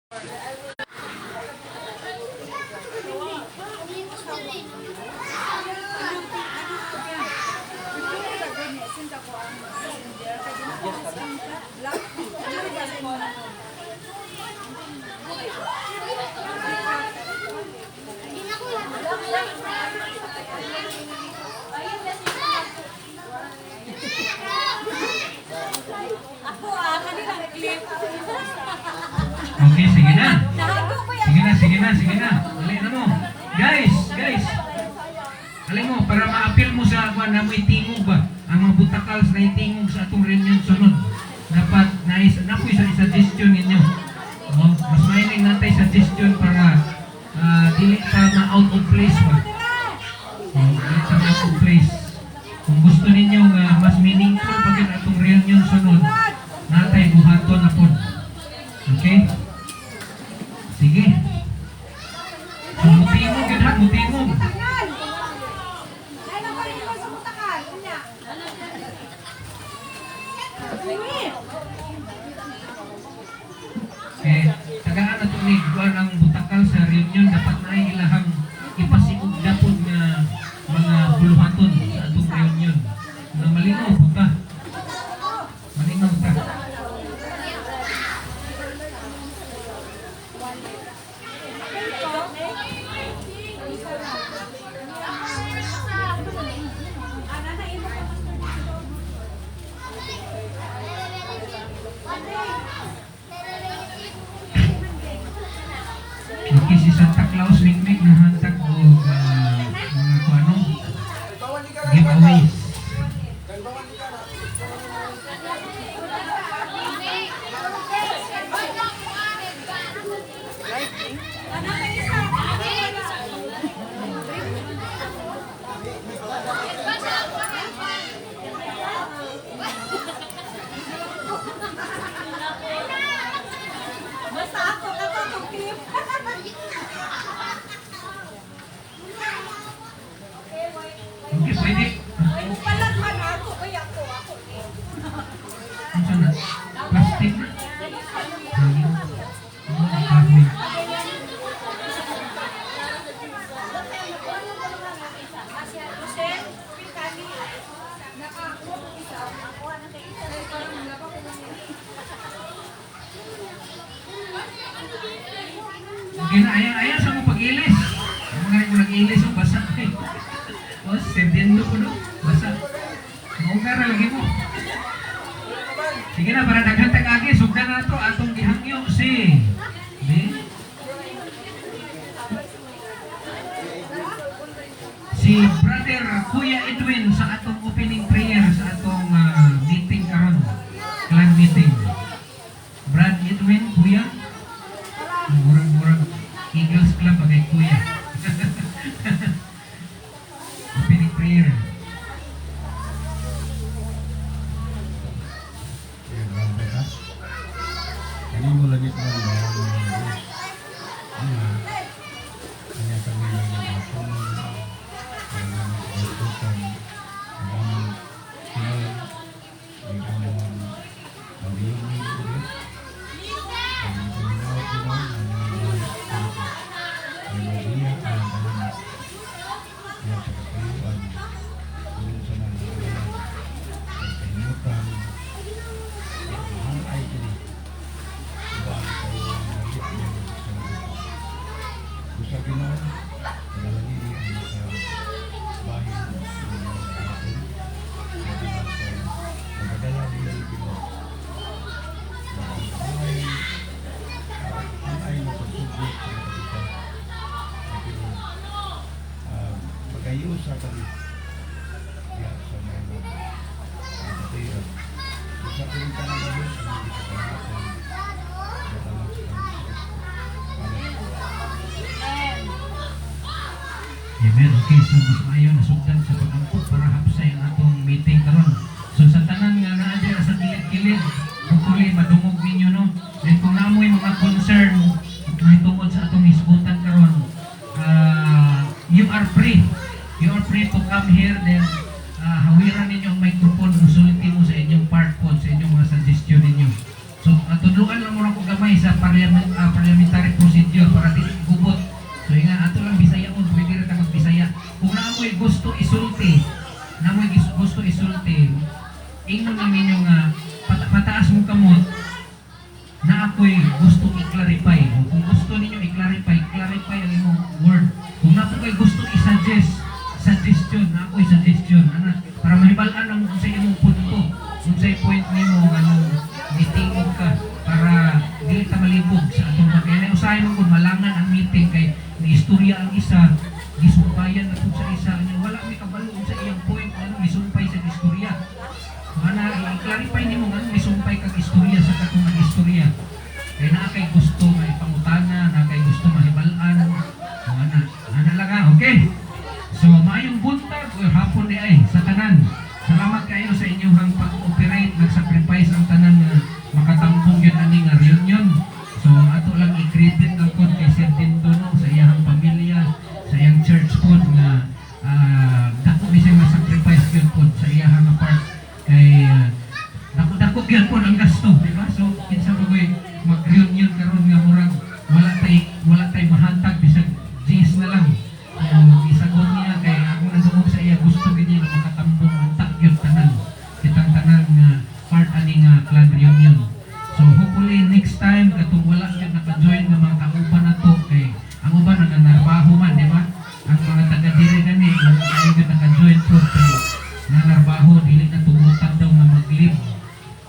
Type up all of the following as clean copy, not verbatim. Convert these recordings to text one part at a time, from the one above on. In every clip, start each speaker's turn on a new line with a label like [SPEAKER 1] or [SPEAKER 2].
[SPEAKER 1] Okay, sige na. Sige na. Dali na mo. Guys. Alam mo, para ma-appeal mo sa kwan na may tingog ba? Ang mga butakals na itingog sa atong reunion sunod. Dapat napoy sa suggestion ninyo. Mas maining natay suggestion para dili sa ma-out of place ba? Dili sa ma-out of place. Kung gusto ninyo mas meaningful pag yung atong reunion sunod, natay buhaton na po. Okay? Sige. So, mutingog yun ha, mutingog. Tagaan na ito ni Juan ang butakal sa reunion, dapat na ilahang ipasiug dapod nga mga buluhaton sa atong reunion. Na malinaw po ta. Malinaw ta. Okay, si Santa Claus Mikmik nahantag o mga kuano giveaways.
[SPEAKER 2] Basta ako na to clip.
[SPEAKER 1] Okay, pwede.
[SPEAKER 2] Palagman ako, kaya ako.
[SPEAKER 1] Ano na? Plastic na? Okay na, ayan sa mo pag-ilis. Ang mga ko nag-ilis o basa. O, serdiendo ko no, basa. Maugara lagi mo. Sige na, para naghantag agi, sugdan na ito, atong gihangyo si Brother Kuya Edwin sa atong opening prayer sa atong meeting karon, clan meeting. Brad Edwin, Kuya. Murag-murag Eagles Club bagay Kuya. Opening prayer.
[SPEAKER 3] Ini mo lagi ko ng bayan ng Diyos. Kanya kami lang ng hapon. Kaya namin kagututan. Ang aming sinal. Ang aming pag-iumin ulit. Ang pag-iumin ulit. Ang aming pag-iumin ang kanyang kaya sa kapayuan. Kung sa nangyayaran. Ang kahimutan. Ang ay ini. Sa Pinoy, nalalili ang sa bahay ng mga kapatid. Nagadala nila yung Pinoy. Ang ay napagsubok sa kapatid. Magayos sa kami. Kaya sa mga kapatid. Sa pinita ng Diyos, ang hindi ka pangatang matalang sa kami.
[SPEAKER 1] Amen. Okay, so mas maayo na sugdan sa pag-angkot para hapsay ang atong meeting karon. So sa tanan nga naa dira sa gilid-gilid, hopefully madungog ninyo no. Then kung naamoy mga concern mahitungod sa atong hisgutan karon, you are free. You are free to come here, then hawiran ninyo ang microphone, usulti mo sa inyong part po, sa inyong mga suggestion ninyo. So tudluan lang mo na ko gamay sa parliament gusto isulti, ingon lang ninyo nga pataas mo kamot na ako'y gusto i-clarify. O kung gusto ninyo i-clarify ang imong word. Kung na ako'y gusto i-suggest, suggestion, na ako'y suggestion, ana, para mahibalaan ang sa imong punto, kung sa'y point nimo, mitingog ka, para di ta malibog sa atong kaya usahay mo kung malangan ang meeting kay niistorya ang isa, gisumpayan na sa isa, wala may kabalo sa iyang point, gisumpay sa istorya. Mana i-clarify nimo nga misumpay kag istorya sa katong istorya. Kay naa kay gusto maipangutana, naa kay gusto mahibalan. Ana lang ha, okay? So maayong buntag o hapon ni ay sa tanan. Salamat kayo sa inyong pag-operate, nag-sacrifice ang tanan nga makatambong yun ani nga reunion. So ato lang i-credit lang pod kay Sir Dindo no, sa iyang pamilya, sa iyang church pod nga dako ni siya sacrifice yun pod sa iyang part. Kay dako gyud po ang gasto, di ba? So kinsa bagoy mag-reunion karon nga murag wala tay mahatag bisag G's na lang. Isagot niya kay ako nadungog sa iya gusto gid niya makatambong ang tagyod tanan. Kitang tanan nga part ani nga clan reunion. So hopefully next time katong wala gyud naka-join nga mga kauban nato kay ang uban nanarbaho man, di ba? Ang mga taga diri gani wala kayo gyud naka-join po kay nanarbaho dili na tumutan daw nga maglib.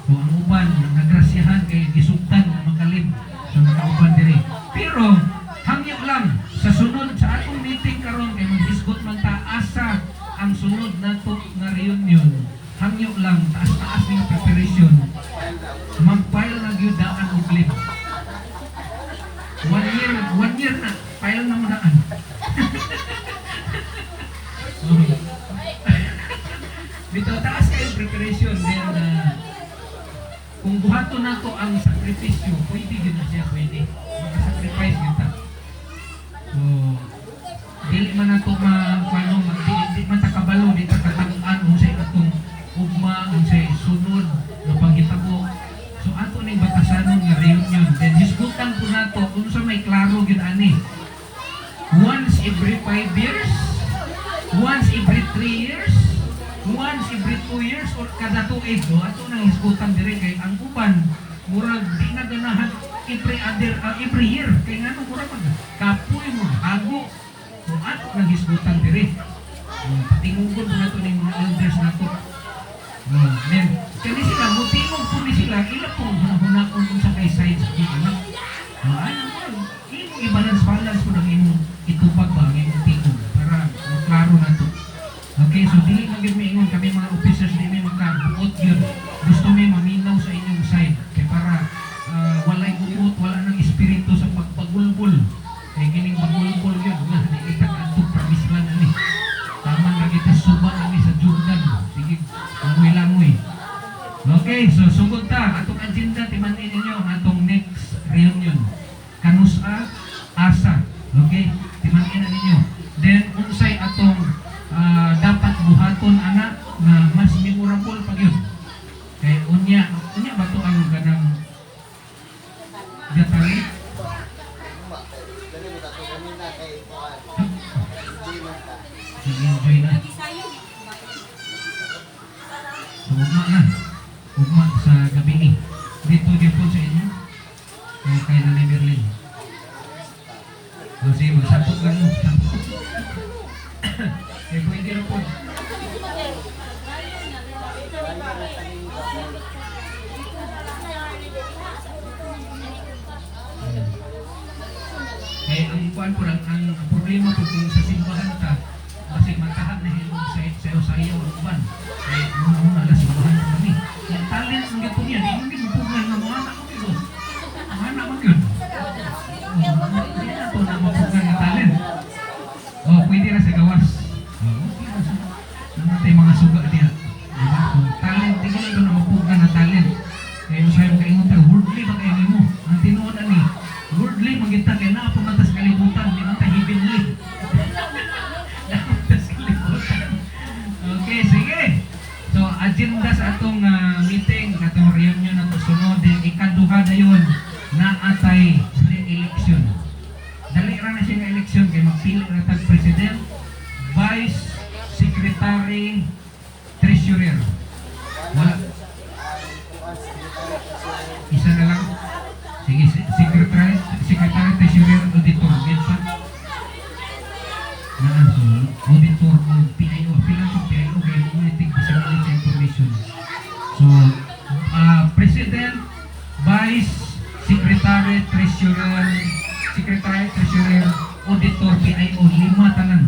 [SPEAKER 1] So ang uban nagrasyahan kay gisugdan nga makalib sa mga uban diri. Pero hangyo lang sa sunod sa atong meeting karon kay maghisgot man ta asa ang sunod nato nga reunion. Hangyo lang taas-taas nga preparation. Mag-file na gyud daan og lib. 1 year na file na mo daan. Dito taas kayo preparation then kung buhato na to ang sakripisyo, pwede din na siya, pwede. Maka-sacrifice kita. So, dili man na to di man takabalo, di takatanuan, kung sa'y atong ugma, kung sa'y sunod, na panggitabo. So, ato na yung batasanon nga reunion. Then, hisgutan po na to, kung sa may klaro yun, ani. Once every 5 years, once every 3 years, once every 2 years or kada tuig no ato nang hisgutan dire kay ang uban murag di na ganahan every year kay ngano murag kapoy mo hago so ato nang hisgutan dire patingugod nato ning mga elders nato then kani sila motivong po ni sila ila pong hunahunakon kung sa kay sides di ano ano i-balance po ng imong itupag ba ang imong tingog para maklaro nato. Okay, so dili man gyud miingon kami mga officers di may makabuot yun. Gusto may maminaw sa inyong side kay para walay buot, wala nang espiritu sa pagpagulbul. Kay kining pagulbul yun nga di kita kadto promise lang ani. Tama ra kita suba ani sa Jordan. Sige, langoy-langoy. Okay, so sugod ta atong agenda timan-in ninyo ang atong next reunion. Kanusa asa. Okay, timan-in ninyo. Then unsay atong dapat buhaton anak na mas memorable pag yun kay unya ba to ang ganang detalye enjoy na so ugma sa gabi ni dito gyapon sa inyo kay Nanay Merlin o sige magsapot lang mo eh pwede na po. Eh ang kuan po ang problema po kung sa simbahan ta kasi matahan na hilong sa iyo uban. Eh muna la simbahan po kami. Yung talent ng gato niya, di mo ginupugan nga mga anak ko dito. Mga anak mo yun. Hindi na po na mapugan ng talent. Oh, pwede na sa gawas. Namatay mga suga niya. Diba? So, talent, di ko na ito na mapuga na talent. Kaya masayon kayo mo tayo, worldly ba kayo mo? Ang tinuod ani, worldly, magita kayo na po matas kalibutan, di man tayo heavenly. Matas kalibutan. Okay, sige. So, agenda sa atong meeting, atong reunion na ito sunod, din ikaduha na yun na atay election. Dali ra na siya ng election kay magpili na tag president, vice secretary, treasurer, treasurer. Wala. Isa na lang. Sige, secretary, treasurer, auditor. Gets pa? So, auditor o PIO. Pilang po PIO kaya Community Disability Information. So, President, Vice, Secretary, Treasurer, Auditor, PIO, 5 tanan.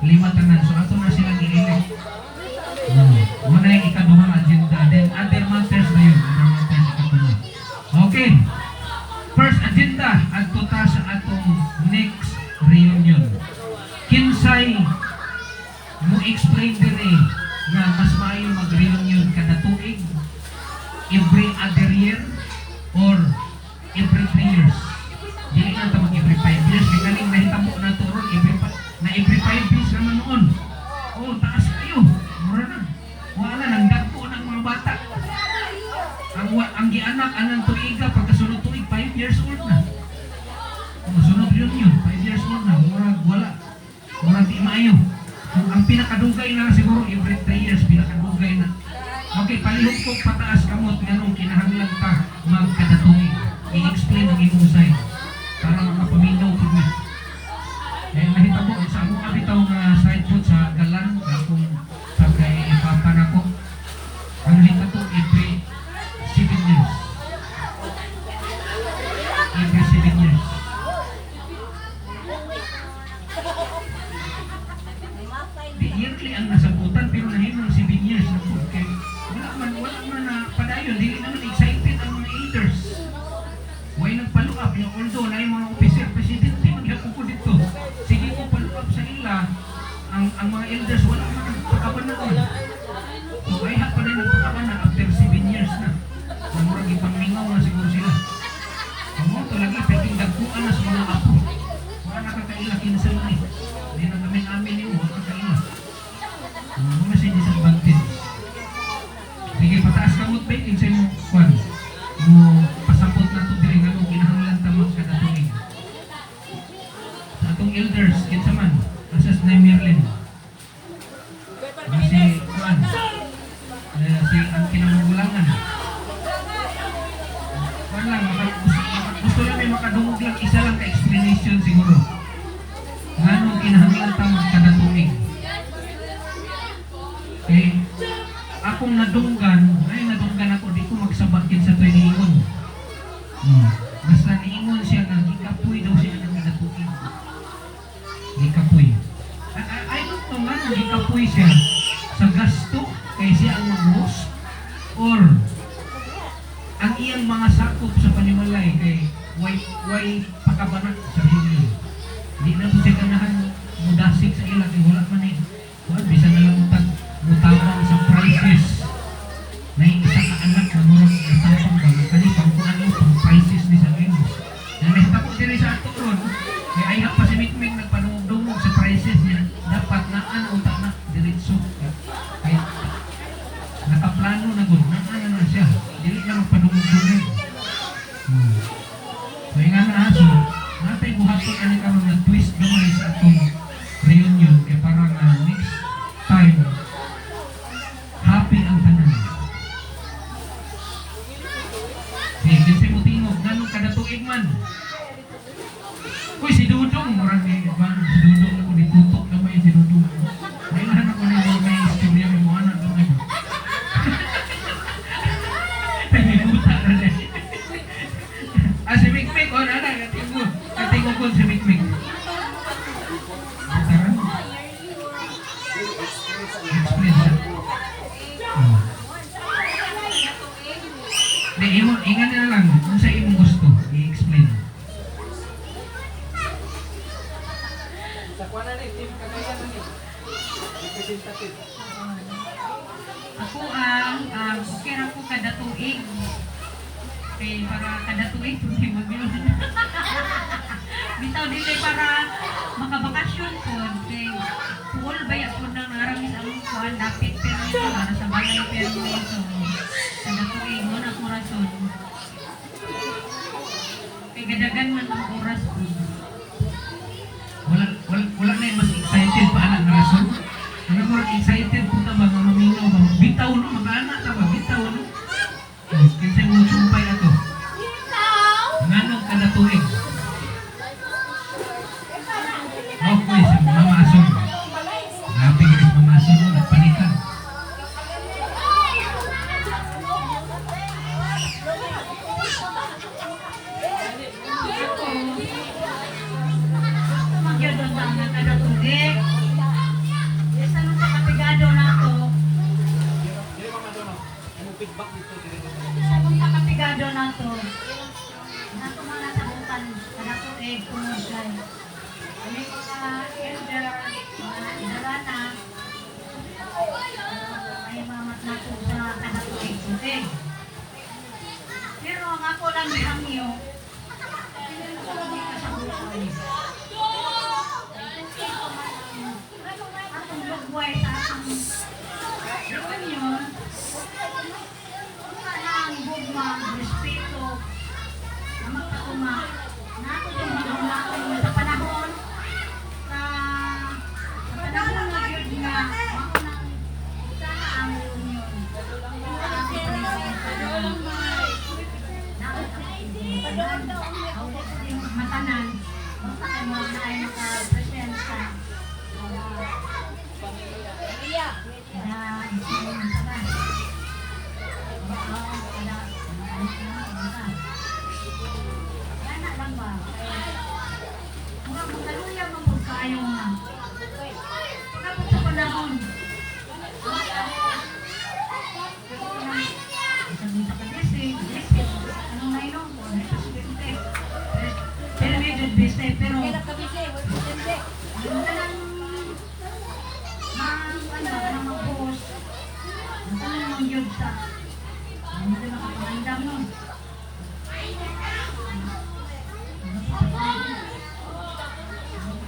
[SPEAKER 1] 5 tanan. So, ato na silang i-elect. Muna yung ikaduhang agenda. Then, other matters na yun. Other matters ikaduhang. Okay. First agenda, adto ta sa atong next reunion. Kinsay mo explain din nga mas maayo mag-reunion kada tuig, every other year, or every 3 years. Dili na ito mag every 5 years. Kaya galing nahitamo na ito ron, every 5 years naman noon. Oh, taas kayo. Mura na. Wala, nang dagpo ng mga bata. Ang gianak, anang tuiga, pagkasunod tuig, 5 years old na. Masunod reunion, 5 years old na. Wala. Murag di maayo. Ang pinakadugay na siguro every 3 years pinakadugay na. Okay, palihog ko pataas kamot nganong kinahanglan ta magkadatuig. I-explain ang imong side para makapaminaw pud mi. Eh nahitabo sa among abitaw nga side po sa galan akong sa kay papa nako. Ang hitato every 7 years. Every 7 years. Yearly ang nasabutan pero nahimong 7 years na po. Okay. Wala man na padayon. Dili naman excited ang mga elders. Way nagpalo up. Although na yung mga officer, presidente, maghapon ko dito. Sige ko palo up sa ila. Ang mga elders, wala man nagpakaban na doon. So ay pa rin nagpakaban na after 7 years na. Murag ipangmingaw na siguro sila. Ang mga ito lagi, pwedeng dagpuan na sa mga apo. Wala nakakaila kinsan na Hindi na namin amin yung wala nakakaila. Muna siya disadvantage. Sige, pataas ka mo't baking sa mo, Juan. Mo pasapot na ito din nga nung kinahanglan tamang kadatuig. Sa atong elders, kinsa man, asas na Merlin. Si Juan. Si ang kinamagulangan. Juan lang, gusto lang may makadungog lang, isa lang ka-explanation siguro. Nga nung kinahanglan tamang kadatuig. Okay. Akong nadunggan ako, di ko magsabakin sa ito niingon. Basta niingon siya na gikapoy daw siya ng kadatuig. Gikapoy. I don't know nga nung gikapoy siya sa gasto kay siya ang mag-host or ang iyang mga sakop sa panimalay kay way pakabanak sa reunion. Di na po siya ganahan mudasik sa ilang kay wala man bisa na lang mutabang sa prices na yung isa ka anak na murang natabang ba kani pangkuhan mo pang prices ni sa Venus na nahitapos din sa ato ron may ayha pa si Mikmik nagpanungdungog sa prices niya dapat naan utak na diretso kaya nakaplano na gud naan na siya dili na magpanungdungog so yung nga na so natay buhaton ani karon na twist gamay sa atong reunion kay parang next time happy ang tanan. Kasi mo tingog ganun kada tuig man. Uy si Dudong murag ni si Dudong ako ditutok gamay si Dudong. Kailangan ako ni may istorya may mga anak gamay. Tanibuta na niya. Si Mikmik o na katingog ko si Mikmik. Ingan na lang kung sa imong gusto i-explain.
[SPEAKER 4] Sa kuha na team Cagayan na representative.
[SPEAKER 2] Ako okay ra ko kada tuig. Kay para kada tuig hindi magbiyon. Bitaw dili para makabakasyon po kay pool baya po nang naramis ang kuan dapit permiso para sa balay permiso. Kada tuig mo na ko rason. Kay gadagan man ang oras ko.
[SPEAKER 1] Wala na yung mas excited pa anak na rason. Ano mo excited po na mga maminaw, mga big
[SPEAKER 2] ka nga kada tubig. Yes, ano sa kapigado na to?
[SPEAKER 4] Dili mama dono. Ano feedback dito dili.
[SPEAKER 2] Ano sa kapigado na to? Nato mga sabukan kada tubig kumugay. Kami mga elder, mga idarana, ay mamat na po sa kada tubig. Pero ang ako lang hangyo, hindi ka sa buhay. Atong lugway sa atong reunion, wala na ang bugma, respeto, na magpatuma. Na ako din mga sa panahon, sa panahon na yun nga, ako nang sana ang reunion. Matanan, basta kayo mga na ay naka-present sa pamilya. Kaya, isin sa ba? Yan lang ba? Mga magkaluya mo kayo nga. Kapag sa panahon, isang sa kadesig, anong nainom ko, naipasigente. Pero medyo beste, pero yung tanang mag-boss, yung tanang mag-yod sa ano din nakapangandam nun.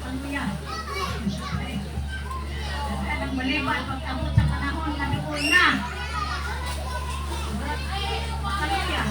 [SPEAKER 2] Ano yan? Ang maliban, pag-abot sa panahon, nabiol na. Kaluya.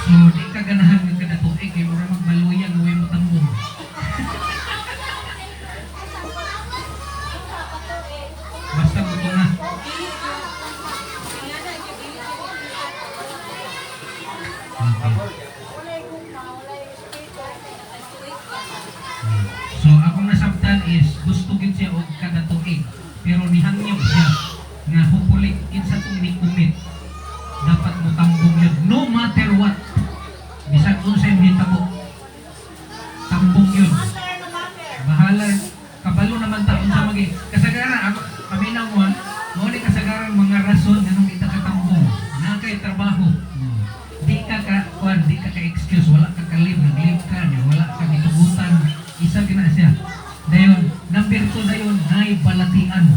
[SPEAKER 1] So, di ka ganahan ng kada tuig, kaya mura magmaluya, gawin mo tambong. Basta mo ito na. Okay. So, akong nasabtan is, gusto gid siya og kada tuig, pero nihangyo siya nga hupulik kinsa tong ni-commit. Dapat mo tambong yun, no matter what. Bisag unsay hitabo. Tambong yun. Bahala. Kabalo naman taon sa magi. Kasagaran, ako, paminaw mo, ni kasagaran mga rason anong kita katambong. Na kay trabaho. Di ka ka-kwan, di ka ka-excuse, wala ka ka-live, nag-live ka niya, wala ka gitubutan. Isa gina siya. Dayon, number 2 dayon, nay balatian.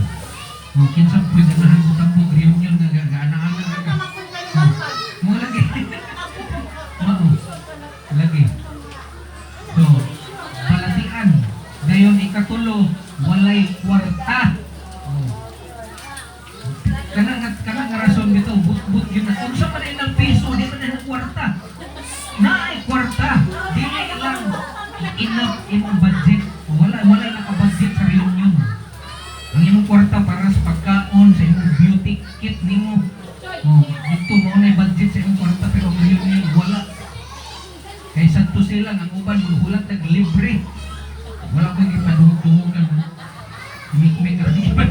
[SPEAKER 1] Kinsa pwede ganahan mo tambong reunion nga gaanaan ka. Mo lagi. Mao. Lagi. So, balatian. Dayon ikatulo, walay kwarta. Kana nga rason dito, but yun na. Kung sa panay ng piso, di pa na ng kwarta. Naay kwarta. Dili lang enough imong budget. Wala naka-budget sa reunion. Ang imong kwarta para sa pagkaon, sa imong beauty kit nimo. Ito mo na budget sa imong kwarta pero ang reunion wala. Kaya santo sila ang uban maghulat nag libre. Wala ko ipadungtungan. Mikmik ra di pa.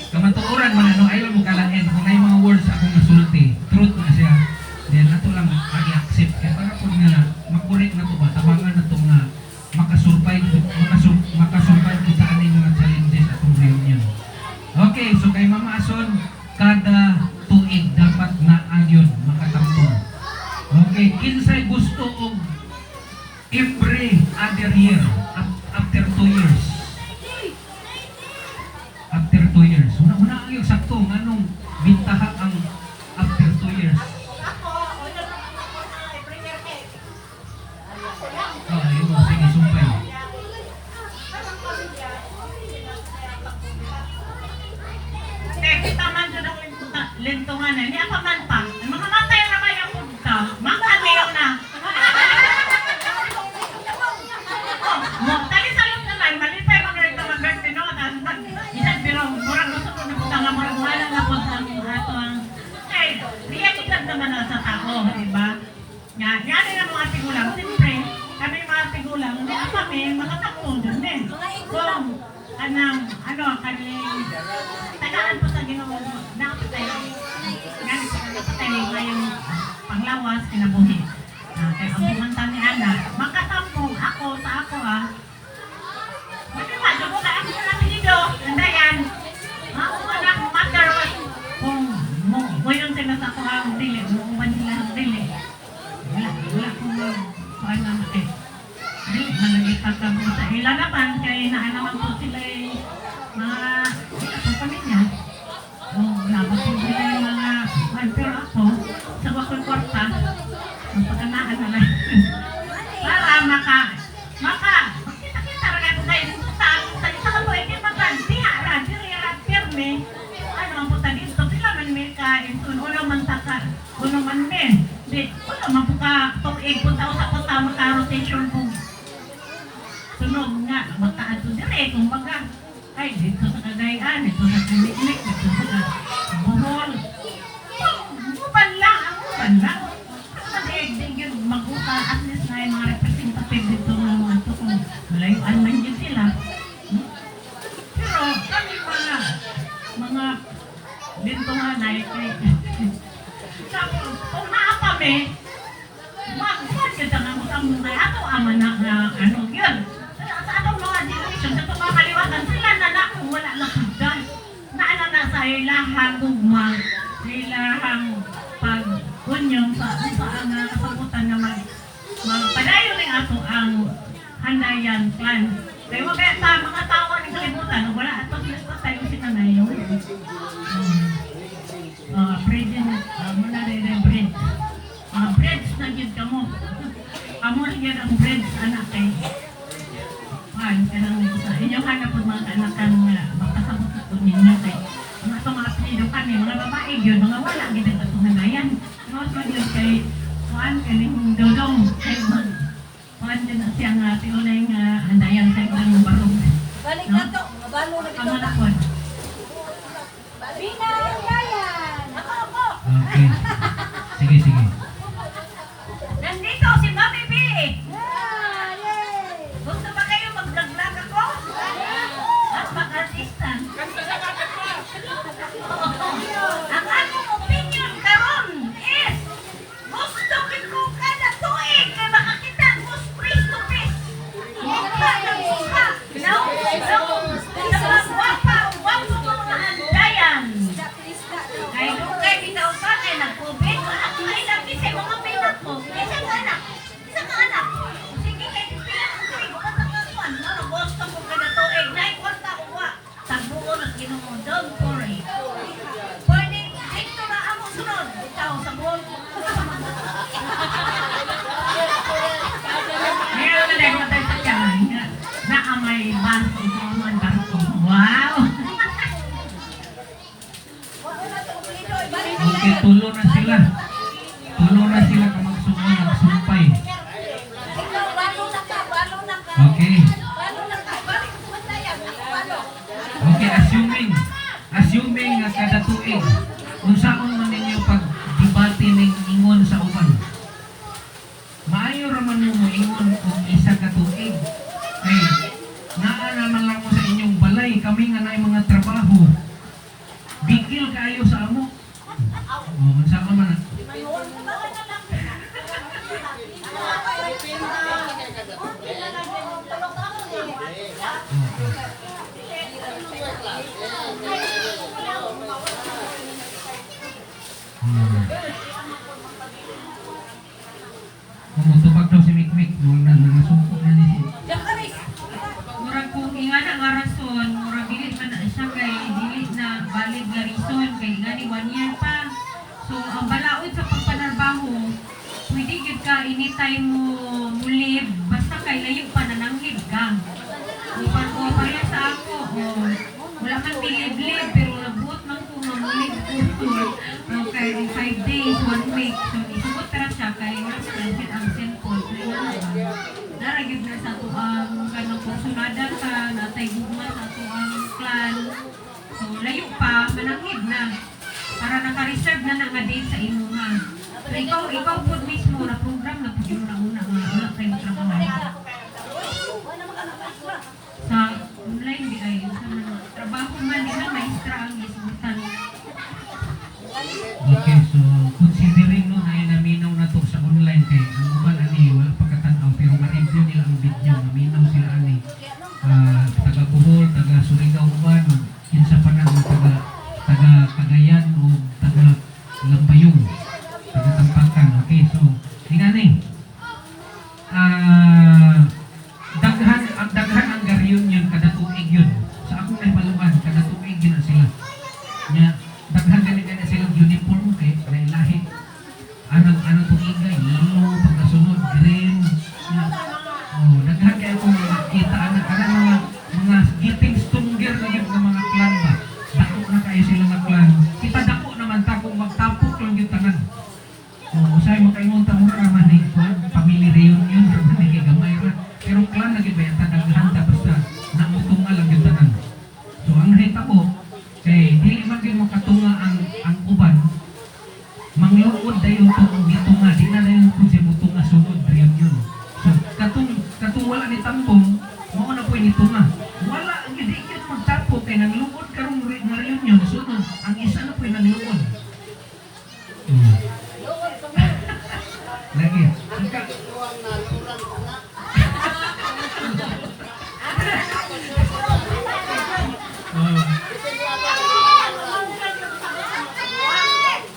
[SPEAKER 1] Kamatuoran man ano ay mo kalain kung ay mga words akong nasulti. Truth na siya. Then ato lang i-accept kaya para pud nga makorek na to ba tabangan na to nga makasurvive kita ani mga challenges atong reunion. Okay, so kay Mama Ason kada tuig dapat na ayon makatambong. Okay, kinsay gusto og every other year after 2 years. After 2 years. Una ang yung sakto nganong bintaha ang after 2 years. Yun, sige, sumpay.
[SPEAKER 2] Kita man dyan ako lintungan na. Niya pa man pa. Mga matay na kayo punta. Makatayo na. Tali sa loob naman. Malipay mga rin naman birthday no. Isang biro. Murang gusto ko na punta nga. Murang wala na po sa ato ang Oh, diba? Yan din ang mga tigulang. Siyempre, kami mga tigulang, hindi kami makatapon din eh. Kung kanang, kaning tagaan po sa Ginoo napatay. Yan, napatay ngayong panglawas, kinabuhi. Kaya ang pumunta ni Ana, makatampong ako sa ako Mati ba, ko ako sa apelido, Andayan. Ako anak, makaroon. Kung mo yung sinasa ko ang dili, mo man nila ang dili. Wala kong kuhaan na mati. Dili, malagita ka mo sa ila naman, kaya naanaman po sila mga pamilya. Labas po sila yung mga pero ako, sa wakong kwarta, magpakanaan na lang. Para makita rin ako kayo sa isa ka po, hindi magkantiha, pirme, ang puta dito, sila man may kain, uno man taka, uno man men, uno man po ka, pag-ig punta o sa punta, maka-rotation po. Sunog nga, maka-ato dire, kung baga, ay, dito sa Cagayan, dito sa Kuliklik, dito sa Bohol. Uban lang. Kasi yung mag-uta, at least na yung mga representative dito ng mga ito, kung malayuan man yun sila. Pero kami mga dito nga na kung naa kami, mag-uwan kita nga mga ato ama na yun. Sa atong mga generation, sa itong mga kaliwatan, sila na kung wala na pagdan. Naana na sa ilahang gugma, sa ilahang pag-unyong sa ang kasabutan na magpadayo rin ato ang Handayan clan. Kaya mga tao ng kalibutan, wala ato sila tayo sinanayo. Bread muna rin bread. Breads na yun ka mo. Amo rin ang breads, anak kayo. Kanang sa inyong hanap po mga kanakan nga makasabot ito ninyo kay mga apelido kami, mga babae yun, mga wala gid ang atong Handayan. Mga yun kay kaning dodong kay din na siyang tiulay nga Handayan sa ibang barong.
[SPEAKER 5] Balik na to, mabalo na dito.
[SPEAKER 2] Kamalakon.
[SPEAKER 5] Bina, Handayan! Ako!
[SPEAKER 1] Okay. Sige.
[SPEAKER 2] Nandito si Mami B!
[SPEAKER 5] Yeah! Yay!
[SPEAKER 2] Gusto ba kayo mag-vlog ako? At mag-artista? Ang akong opinion karon is gusto ko kada tuig kay makakita ko face to face. Mukha ng mukha. Wapo mga Handayan. Kaya nung kayo bitaw sa akin, nag-COVID, ay lagi sa mga pinat mo. Isang anak. Sige kayo, pinat-tuig. Katakakuan. Gusto ko kada tuig. Naikwarta uwa. Tagbuo na Ginoo. Don't worry. Pwede, ito na ang sunod. Ikaw, sa buong meron na lang matay sa tiyan. Naamay barko. Wow!
[SPEAKER 1] Okay, tulo na sila ka magsumpay.
[SPEAKER 5] Ikaw, walo na ka.
[SPEAKER 1] Okay.
[SPEAKER 5] Walo na ka. Balik mo Handayan, ako walo.
[SPEAKER 1] Okay, assuming nga kada tuig, kung saan man ninyo pag-debate ng ingon sa uban, maayo raman mo ingon kung isa ka tuig. Ay, naa naman lang mo sa inyong balay, kami nga na mga trabaho. Bigil kayo sa amo. Saan man na? Kumutupag daw si Mikmik, nangasumpo na ni si.
[SPEAKER 6] Murag kung ingana nga rason, murag dili man na siya kay dili na valid nga reason kay ngani 1 year pa. So ang balaod sa pagpanarbaho, pwede gid ka anytime mo mulib basta kay layo pa nananghid ka. Upan ko pala sa ako, wala man bilib-lib pero nabuot man ko mamulib ko. Okay, 5 days, 1 week. So isugot tara siya kay wala sa ang cellphone. Naragid na sa tuang kanang kursunada ka, natay gugma sa tuang clan. So layo pa, manangid na. Para naka-reserve na nga date sa imo nga. So, ikaw po mismo na program na po yung una nga wala kayong trabaho. Sa online di ay sa mga trabaho man di na maestra ang isutan.
[SPEAKER 1] Okay, so considering no na naminaw na to sa online kay ang uban ani wala pa katanaw pero ma-review nila ang video naminaw sila ani taga Bohol, taga Surigao uban kinsa pa na taga Cagayan o taga Lambayong, taga Tampakan. Okay, so ingani daghan ang garyon yun kada tuig yun sa akong nahibaluan kada tuig yun na sila nya daghan gani silang uniform kay lahi anong tuigay yellow pagkasunod green nya daghan kay akong nakita mga getting stronger na yun ng mga clan ba dako na kayo sila nga clan kita dako naman ta kung magtapok lang yung tanan usay makaingon ta mura naman ni family reunion naman ni kay gamay ra pero clan lagi ba yata daghan ta basta namutunga lang yung tanan so ang nakita ko kay dili man gyud makatunga ang uban mangluod dayon tong gitunga di na dayon kung si mutunga sunod reunion so katong wala ni tampong mao na po ni tunga wala gid gyud magtapo kay nangluod karong reunion sunod ang isa na po nangluod lagi ika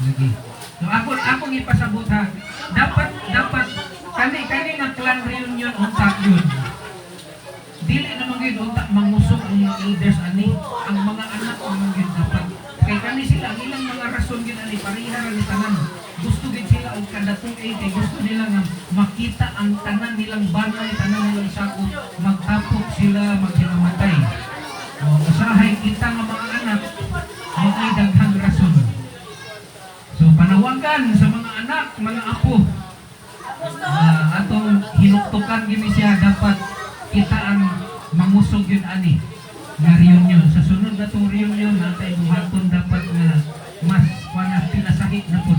[SPEAKER 1] lagi. So akong ipasabot ha. Dapat kani nga clan reunion unta yun. Dili naman gyud unta mangusog ang mga elders ani. Ang mga anak naman gyud dapat. Kay kani sila ang ilang mga rason gyud ani pareha ra ni tanan. Gusto gyud sila og kada tuig kay gusto nila nga makita ang tanan nilang banay, tanan nilang sakop, magtapok sila, maghimamatay. Usahay kita nga mga anak ay daghang rason. So panawagan sa mga anak, mga apo. Atong hinuktukan gini siya dapat kita ang mangusog yun ani nga reunion. Sa sunod na itong reunion natay buhaton dapat nga mas pinasahit na po.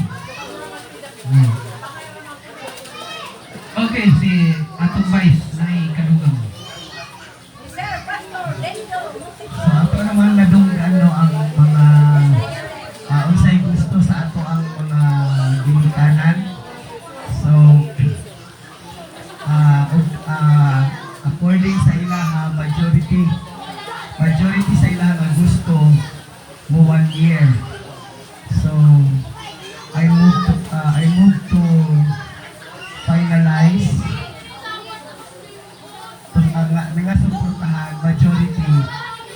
[SPEAKER 1] Okay, si atong vice na ikadugang.
[SPEAKER 5] Sir, Pastor, let's go.
[SPEAKER 7] So ato naman nadunggan no ang mga unsay gusto sa ato ang mga ginikanan. So according sa ilaha majority sa ilaha nga gusto mo 1 year. So I move to finalize nga suportahan majority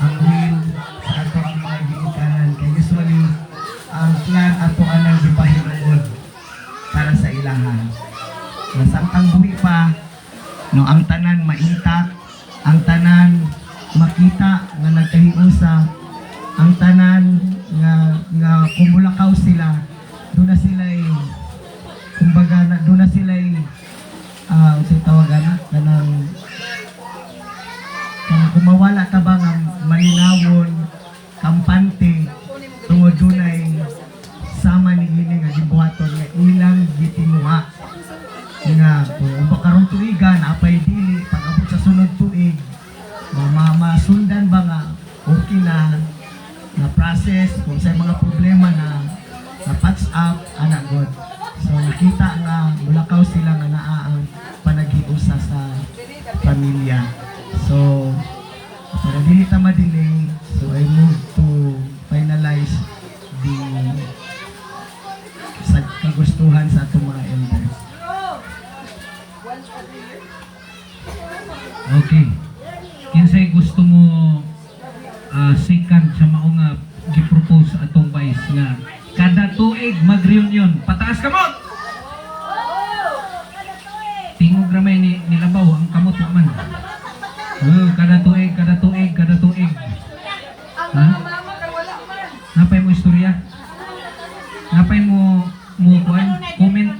[SPEAKER 7] ang will sa ato ang mga ginikanan kay usually ang clan ato anang gipahilungod para sa ilahan. Samtang buhi pa no ang tanan maintak, ang tanan makita nga nagkahiusa, ang tanan nga kumulakaw sila, doon na sila kumbaga doon na sila sa tawagan kanang kumawala ka ba nga malinawon kampante tungod dunay sama ni gini nga gibuhaton nga ilang gitinuha nga kung bakaron tuigan apay dili pag-abot sa sunod tuig masundan ba nga okay na process kung sa mga problema na patch up anak god. So nakita nga mulakaw sila nga naa ang panaghiusa sa pamilya. So para dili ta ma-delay, so I move to finalize the sa kagustuhan sa atong mga elders.
[SPEAKER 1] Okay. Kinsay gusto mo second sa mao nga gi-propose atong vice nga kada tuig mag-reunion. Pataas kamot. Tingog ramay ni nilabaw ang kamot man. Kada tuig. Ha? Napay mo istorya? Napay mo kuan? Comment?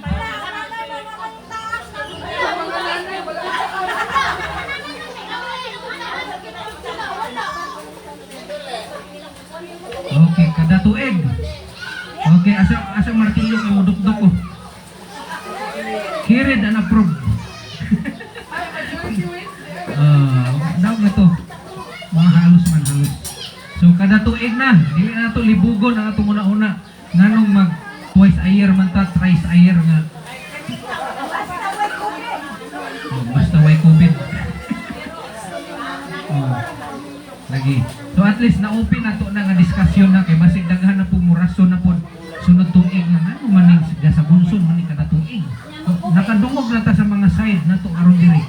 [SPEAKER 1] Okay, kada tuig. Okay, asa martilyo kay mudukdok ko. Carried and approved. Daw na to. Mga halos man halos. So kada tuig na, dili na to libugon ang atong una-una. Nganong mag twice a year man ta, thrice a year nga. Basta way COVID. Lagi. So at least na-open na to na nga diskusyon na kay basig daghan na po murason na po sunod tuig na ano maning sa bunson maning kada tuig. Nakadungog na ta sa mga side na to aron diri.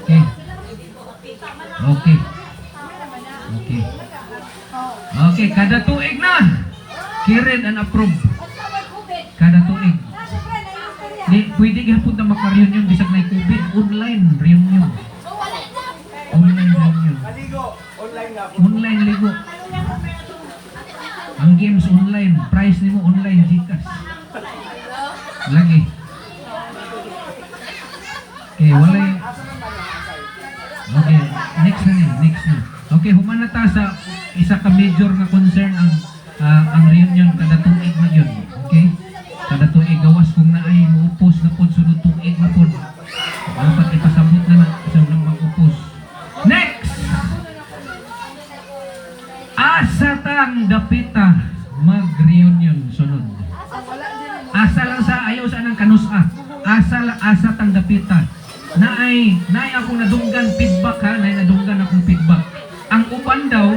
[SPEAKER 1] Okay. Okay. Okay. Okay, kada tuig na. Carried and approved. Kada tuig. Di, pwede gahapon na maka-reunion bisag na COVID. Online reunion. Online reunion.
[SPEAKER 4] Maligo, online na.
[SPEAKER 1] Online ligo. Ang games online. Price nimo online. Gcash. Lagi. Okay, walay. Okay, next na. Next na. Okay, human na ta sa isa ka major nga concern ang reunion kada tuig na yun. Okay? Kada tuig gawas kung naay muupos na pod sunod tuig na pod. Dapat ipasabot na sa nang mag-upos. Next! Asa tang dapita mag-reunion sunod. Asa lang sa ayaw sa anang kanusa. Asa tang dapita. Naay akong nadunggan feedback ha, nadunggan akong feedback. Ang uban daw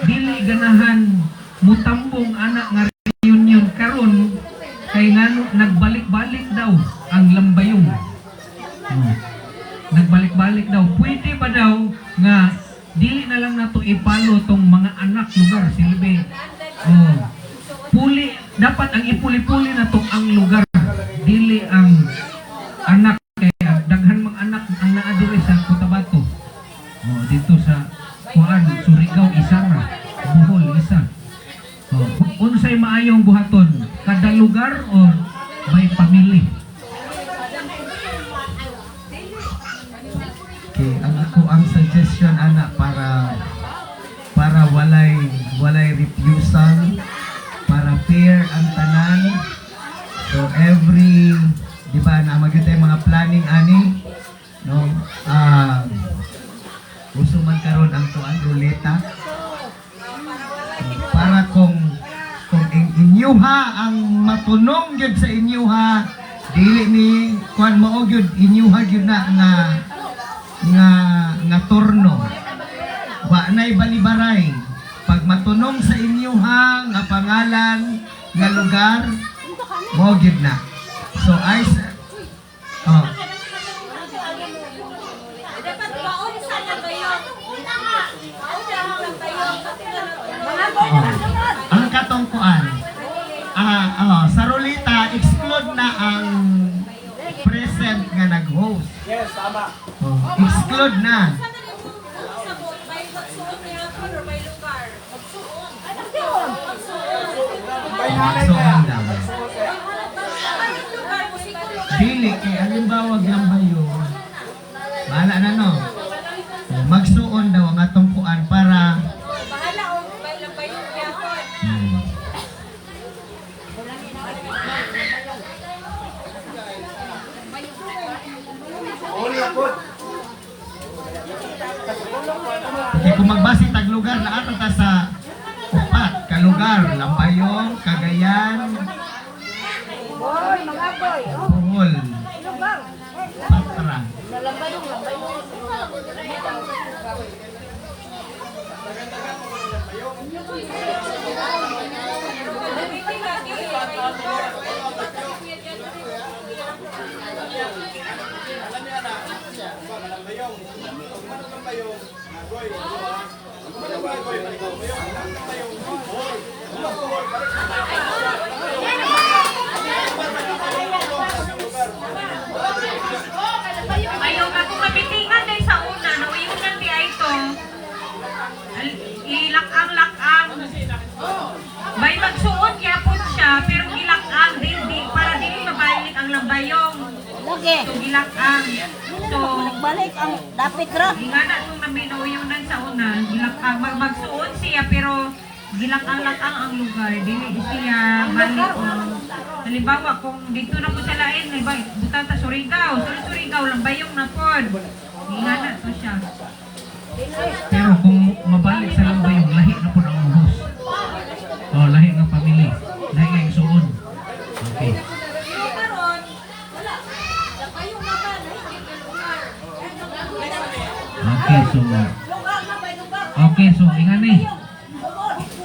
[SPEAKER 1] dili ganahan mutambong anak nga reunion karon kay ngano nagbalik-balik daw ang lambayong. Nagbalik-balik daw. Pwede ba daw nga dili na lang nato ipalo tong mga anak lugar silbi. Puli dapat ang ipuli-puli na to ang lugar dili ang anak kay daghan mga anak ang naa diri sa Cotabato. Dito sa Kuan, Surigao, isa ra. Bohol, isa. Unsay maayong buhaton? Kada lugar o may pamili?
[SPEAKER 7] Okay, ang suggestion ana para walay refusal, para fair ang tanan. So every, di ba, na magyud tay mga planning ani, no? Gusto man karon ang tuan ruleta para kung inyuha ang matunong gyud sa inyuha dili ni kuan mao gyud inyuha gyud na nga turno wa nay balibaray pag matunong sa inyuha nga pangalan nga lugar mao gyud na. So ang katong kuan sa ruleta exclude na ang present nga nag-host.
[SPEAKER 4] Yes, tama.
[SPEAKER 7] Exclude na. Magsuon daw. Dili kay halimbawa lambayo. Bahala na no. Magsuon daw ang atong kuan para kung magbase tag lugar na ato ta sa upat ka lugar, Lambayong, Cagayan,
[SPEAKER 5] Boy, mga boy. Oh,
[SPEAKER 7] Bohol,
[SPEAKER 5] lugar.
[SPEAKER 7] Patra.
[SPEAKER 5] Lambayong.
[SPEAKER 6] Ayaw ka kung mabitingan dahil sa una, nauiunan di ay ito. Ilak-ang. May magsuot yapon siya, pero ilak-ang din para dili mabalik ang lambayong.
[SPEAKER 2] Lagi.
[SPEAKER 6] So, ilak-ang. So,
[SPEAKER 2] Balik ang dapit ra.
[SPEAKER 6] nga na itong naminauiunan sa una, ilak-ang. Magsuot siya, pero gilang-ang ang lugar, dili siya balik o halimbawa kung dito na po sa lain, butang ta Surigao, Surigao lang bayong na pod. Ingana to siya.
[SPEAKER 1] Pero kung mabalik sa lambayong, lahi na po ang muhos. O, lahi ng pamilya. Lahi ng suon. Okay. Okay, so ingani.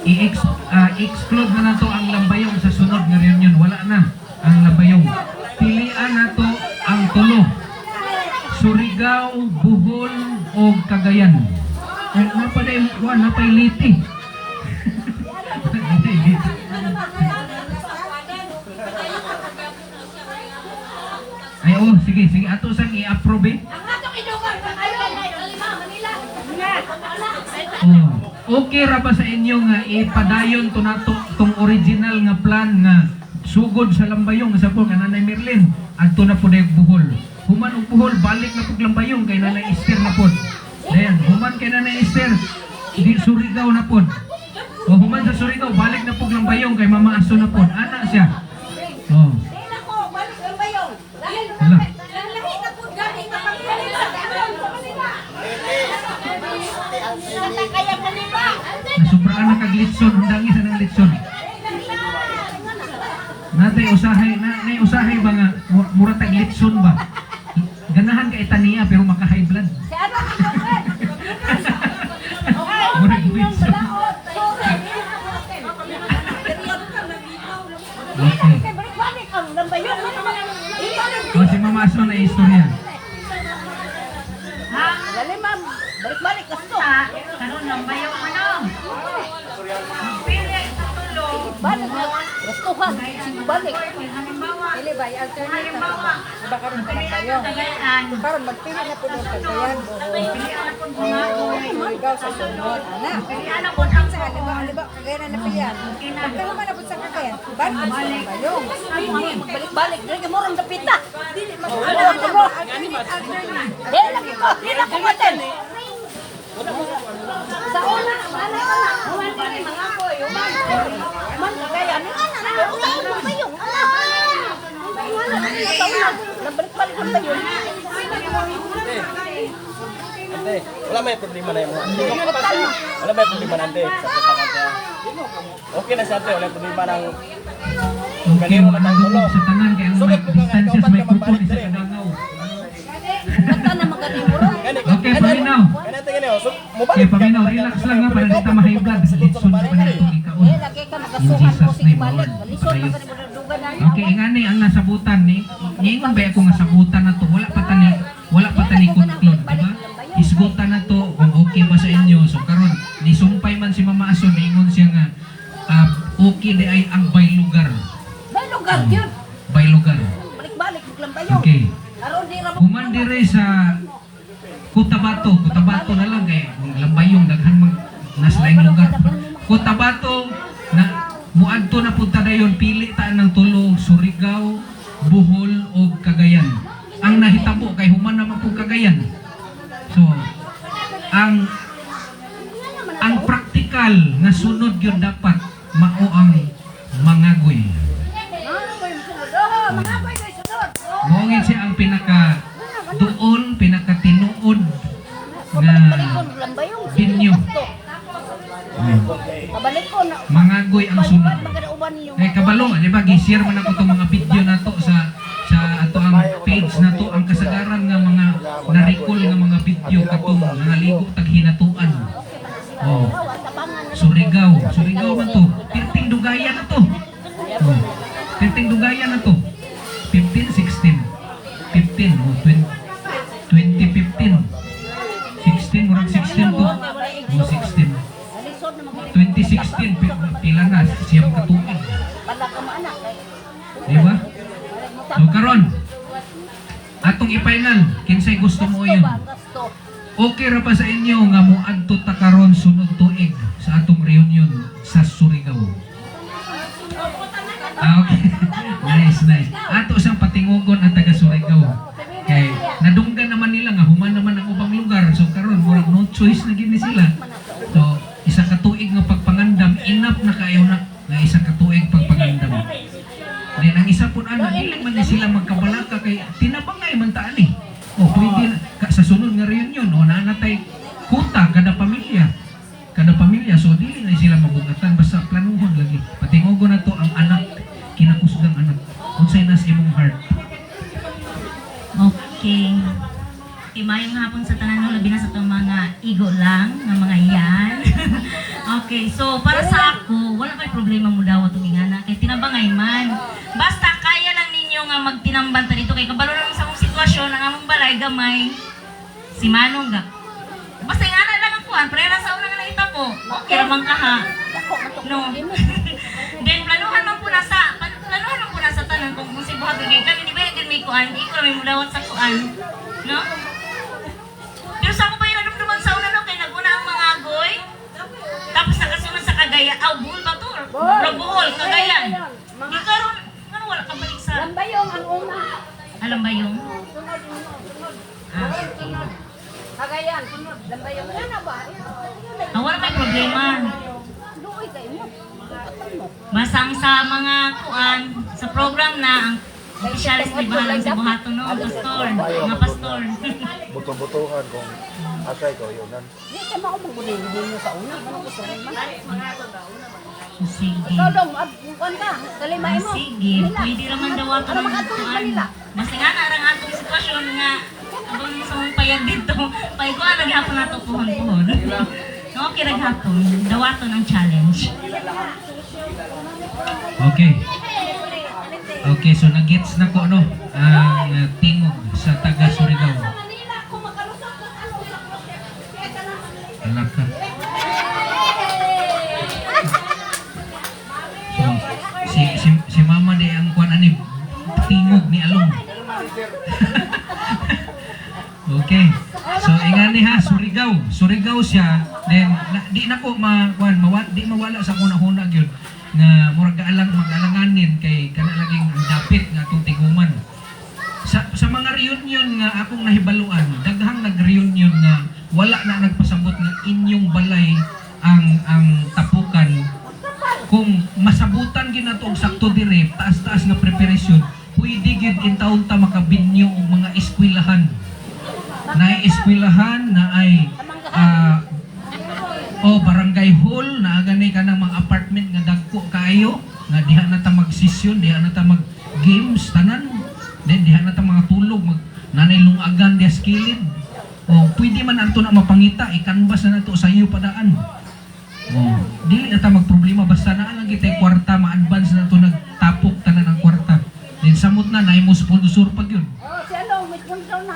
[SPEAKER 1] I-exclude na nato ang lambayong sa sunod nga reunion. Wala na ang lambayong. Pilian nato ang tulo. Surigao, Bohol, o Cagayan. Ay, napay liti. Ay, oh, sige. Ato sang i-approve eh. Oh, okay ra ba sa inyo nga ipadayon to nato tong original nga plan nga sugod sa lambayong sa po kananay Merlin adto na po dayog Bohol. Human og Bohol balik na pug lambayong kay nanay Esther na pod. Dayan, human kay nanay Esther di Surigao na pod. O human sa Surigao balik na pug lambayong kay Mama Aso na pod. Ana siya. Oh. Hala. Nasubraan na kag litson, undangis na ng litson. Natay usahay ba nga mura tag litson ba? Ganahan ka itaniya pero maka high blood. Mura litson. Okay. O si Mama Aso na istorya.
[SPEAKER 5] Dali, ma'am. Balik-balik ka to.
[SPEAKER 6] Karon lang bayong ano? Pili sa tulo.
[SPEAKER 5] Balik na. Gusto ka. Sige, balik.
[SPEAKER 6] Halimbawa,
[SPEAKER 5] Dili ba, alternate
[SPEAKER 6] halimbawa,
[SPEAKER 5] Iba karon ka lang kayo.
[SPEAKER 6] Tagayan.
[SPEAKER 5] Karon magpili na po ng Cagayan.
[SPEAKER 6] Pilihan na po bumagoy.
[SPEAKER 5] Surigao sa sunod. Ana.
[SPEAKER 6] Pilihan na po ang
[SPEAKER 5] Sa halimbawa, Cagayan na napilihan.
[SPEAKER 6] Okay na.
[SPEAKER 5] Pagka naman na po sa Cagayan, balik sa Bayong. Magbalik-balik. Dili ka morong dapita. Dili lagi ko. Dili ko matin. Sa una, mana ka na. Human din mga boy. Man Cagayan. Bayong. Nabalik-balik ang Bayong.
[SPEAKER 4] Ante, wala may problema na yung mga ante. Wala may problema na ante. Sa pagkakanta. Okay na siya ante, wala problema ng
[SPEAKER 1] Okay, managulog sa tanan kaya ang may distansya sa microphone isa kadangaw.
[SPEAKER 5] Basta na magkatimuro.
[SPEAKER 1] Okay, paminaw.
[SPEAKER 4] Ganito ganito. So,
[SPEAKER 1] Okay,
[SPEAKER 4] mobalik
[SPEAKER 1] paminaw. Relax lang nga para di ta ma-high blood. Litson pa na itong ikaon.
[SPEAKER 5] Lagi ka magkasuhan mo sige balik. Lisod
[SPEAKER 1] Ayun.
[SPEAKER 5] na ka ni dugan na.
[SPEAKER 1] Okay, ingani ang nasabutan ni. Ngayon ba ako nga sabutan na to? Wala pa tani conclude, di ba? Isgutan na to kung okay ba sa inyo. So karon nisumpay man si Mama Aso niingon siya nga okay di ay ang baylugar.
[SPEAKER 5] May lugar yun.
[SPEAKER 1] Baylugar.
[SPEAKER 5] Balik-balik biglang Bayong.
[SPEAKER 1] Okay.
[SPEAKER 5] Aron di ra mo.
[SPEAKER 1] Human dire sa Cotabato na lang kay lambayong daghan mag naslaing lugar. Cotabato na muadto na punta dayon pili ta ng tulo Surigao, Bohol o Cagayan. Ang nahitabo kay human naman po Cagayan. So ang praktikal nga sunod gyud dapat mao ang mangagoy.
[SPEAKER 5] Mga boy kay sunod.
[SPEAKER 1] Mongin siya ang pinaka duol, pinaka tinuod nga
[SPEAKER 5] Biglang Bayong.
[SPEAKER 1] binyo.
[SPEAKER 5] Pabalik ko na.
[SPEAKER 1] Mangagoy ang sunod.
[SPEAKER 5] Magkadauban niyo.
[SPEAKER 1] Kay kabalo, di ba, gi-share man ako itong mga video na to sa ato ang page na to, ang kasagaran nga mga na-recall nga mga video katong nga ligo tag hinatuan. Oh. Surigao man to. Pirting dugayan na to. Oh. Pirting dugayan na to. 15, 16. 15, oh, 2015. 16, murag 16 to. Oh, 16.
[SPEAKER 5] Lisod na mag
[SPEAKER 1] 2016, pila na, siyang katuig.
[SPEAKER 5] Pala ka maanak.
[SPEAKER 1] Di ba? So karon, atong i-final, kinsay gusto mo yun? Okay ra pa sa inyo nga moadto ta karon sunod tuig sa atong reunion sa Surigao. Okay. Nice. Ato sang patingugon ang taga Surigao. Kay nadunggan naman nila nga human naman ang ubang lugar. So karon murag no choice na gini sila. So isa ka tuig nga pagpangandam enough enough na kayo na isang katuig pagpangandam. Then ang isa po dili man na sila magkabalaka kay tinabangay man taan eh. O pwede sa sunod nga reunion o nanatay kuta kada pamilya. So dili na sila mabugatan basta planuhon lagi. Patingogo na to ang anak, kinakusgang anak. Unsay nas imong heart.
[SPEAKER 2] Okay. Imayong hapon sa tanan no, labi na sa itong mga igo lang, ng mga yan. Okay, so para sa ako, wala may problema mo daw itong ingana. Kaya tinabangay man. Basta kaya lang ninyo nga magtinambanta dito. Kaya kabalo lang sa akong sitwasyon, ang among balay gamay, si Manong ga. Basta ingana lang ako, prera sa unang nakita po. Okay ramang ka ha. No. Then planuhan man po na sa tanan kung si buhat kay kami di ba yung may kuan, di ko na may mulawat sa kuan. No? Pero sa ako ba yung nadumduman sa una no, kaya naguna ang mga agoy. Tapos nakasunod sa Cagayan. Buhol ba to? Buhol, Cagayan. Di karon, ano wala ka balik sa...
[SPEAKER 5] Lambayong ang una.
[SPEAKER 2] Alam ba yung?
[SPEAKER 5] Cagayan, lambayong. Yan na ba?
[SPEAKER 2] Wala may problema.
[SPEAKER 5] Luoy kayo mo.
[SPEAKER 2] Basang sa mga kuan, sa program na, ang officialis ni bahalang sa buhaton no, pastor, mga pastor.
[SPEAKER 3] Buto-butuhan kung asay ko yun.
[SPEAKER 5] Di ka mo magbudin mo sa una. Ano gusto rin man?
[SPEAKER 2] Sige.
[SPEAKER 5] Ikaw dong, kuan ka. Kalimay mo.
[SPEAKER 2] Sige, pwede raman daw ato ng kuan. Basta nga narang atong sitwasyon nga, abang sa mong payag dito, paiguan, naghapon nato puhon-puhon. Okay, naghapon, daw ato ng challenge.
[SPEAKER 1] Okay, so nag-gets na ko no, ang tingog sa taga Surigao. Alaka. So, si mama di ang kuan ani tingog ni Along. Okay. So ingani ha, Surigao siya. Then di na ko mawala sa kuna-huna gyud nga murag mag-alanganin kay kana laging ang dapit nga atong tiguman. Sa mga reunion nga akong nahibaluan, daghang nag-reunion nga wala na nagpasabot nga inyong balay ang tapukan. Kung masabutan ginato og sakto dire, taas-taas nga preparasyon, pwede gyud in taon ta makabinyo og mga eskwelahan. Naay eskwelahan na ay barangay hall na gani ka ng mga apartment nga dagko kayo nga diha na ta magsesyon, diha na ta mag games tanan, then diha na ta mga tulog mag nanay lungagan diha skilid. Pwede man ato na mapangita i-canvas na nato sa iyo padaan. Dili na ta magproblema basta naa lang kita kwarta ma-advance na to nagtapok tanan ang kwarta. Then samot na naay mo sponsor pag yun.
[SPEAKER 5] Si Along, may sponsor na.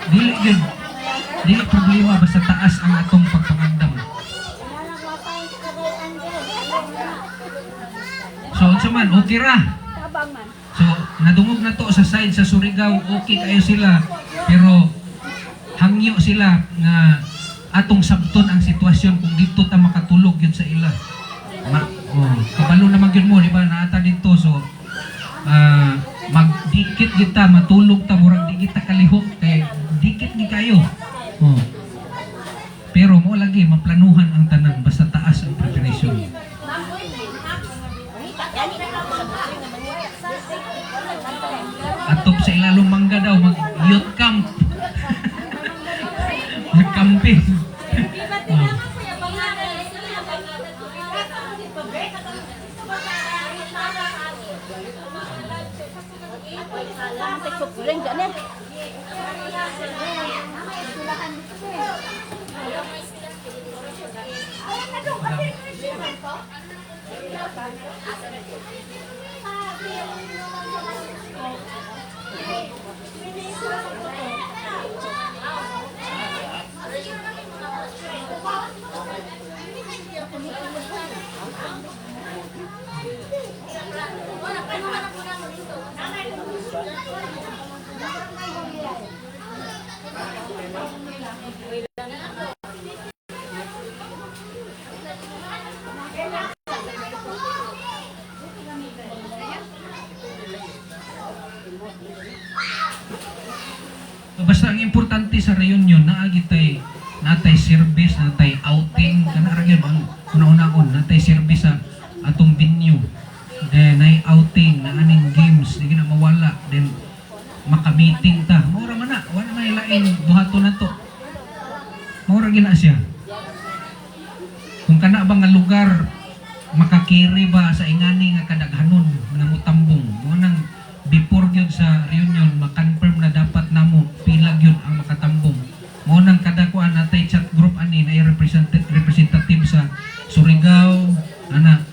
[SPEAKER 1] Dili yun. Dili problema basta taas ang atong pagpangandam. So, man, okay ra.
[SPEAKER 5] Tabang man.
[SPEAKER 1] So, nadungog na to sa side sa Surigao, okay kayo sila. Pero, hangyo sila nga atong sabton ang sitwasyon kung dito ta makatulog yun sa ila. Kabalo naman yun mo, di ba? Naata dito. So, magdikit kita, matulog ta, murag di kita kalihok. Kaya, dikit ni kayo. Pero, mo lagi, maplanuhan ang tanan. Basta taas ang preparation. Atop sa ilalong mangga daw, mag-youth camp. Mag-camping. Basta ang importante sa reunion natay service, natay outing kana ra gyud una-una natay service sa then nay outing na aning games di na mawala, then maka-meeting ta. Mura man na, wala may lain buhaton nato. Mura gina siya. Kung kana ba nga lugar makakiri ba sa ingani nga kadaghanon nga mutambong, mo nang before gyud sa reunion ma-confirm na dapat namo pila gyud ang makatambong. Mo nang kada kuan natay chat group ani na representative sa Surigao, ana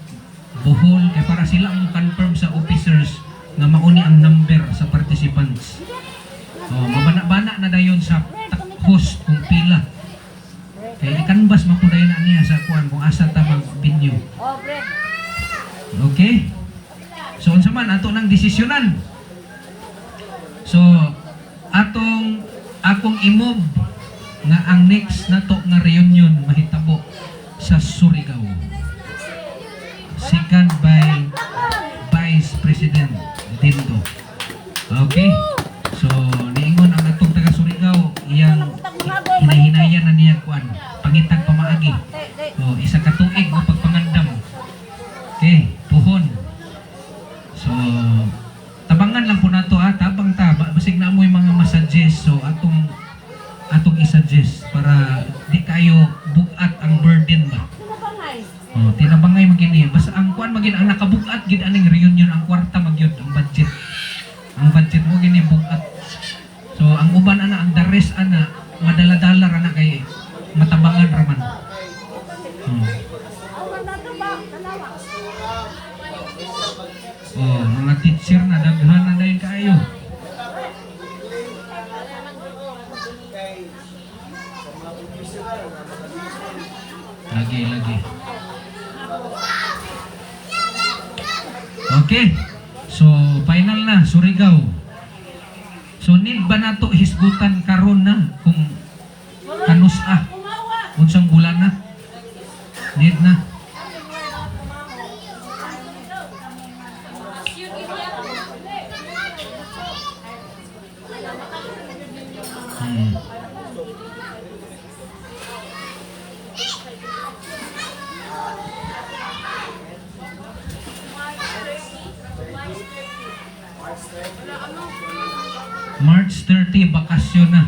[SPEAKER 1] Bohol, kay para sila ang confirm sa officers nga mauni ang number sa participants. Oh, mabana-bana na dayon sa host kung pila. Kay i-canvas mapuday na niya sa kuan kung asa ta mag-venue. Okay? So unsa man ato nang desisyonan. So akong i-move nga ang next nato nga reunion mahitabo sa Surigao. Second by Vice President Dindo. Okay? So niingon ang atong taga Surigao iyang hinahinayan na niya kuan pangitag pamaagi. So isa ka tuig nga pagpangandam. Okay, puhon. So tabangan lang po nato tabang ta basig na mo yung mga masuggest. So atong i-suggest para di kayo bugat ang burden ba. Oh, tinabangay magini. Basta ang kuan magin ang nakabugat gid aning reunion ang kwarta magyud ang budget. Ang budget mo gini bugat. So ang uban ana ang the rest ana madala-dala ra na kay matabangan ra man. Oh, mga teacher na daghan na dayon kaayo. Lagi. Okay. So final na Surigao. So need ba nato hisgutan karon na kung kanus-a unsang bulan na? Need na. March 30, bakasyon na.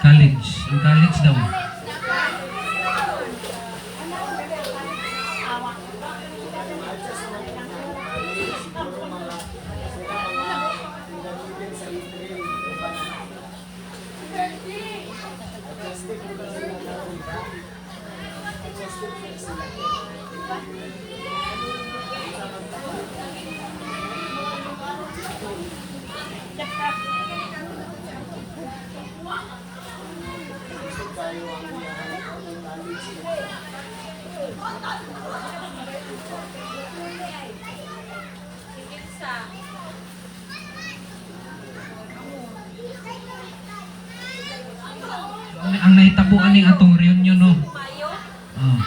[SPEAKER 1] College. Ang college daw. Ang nahitabuan ning atong reunion no. Oh.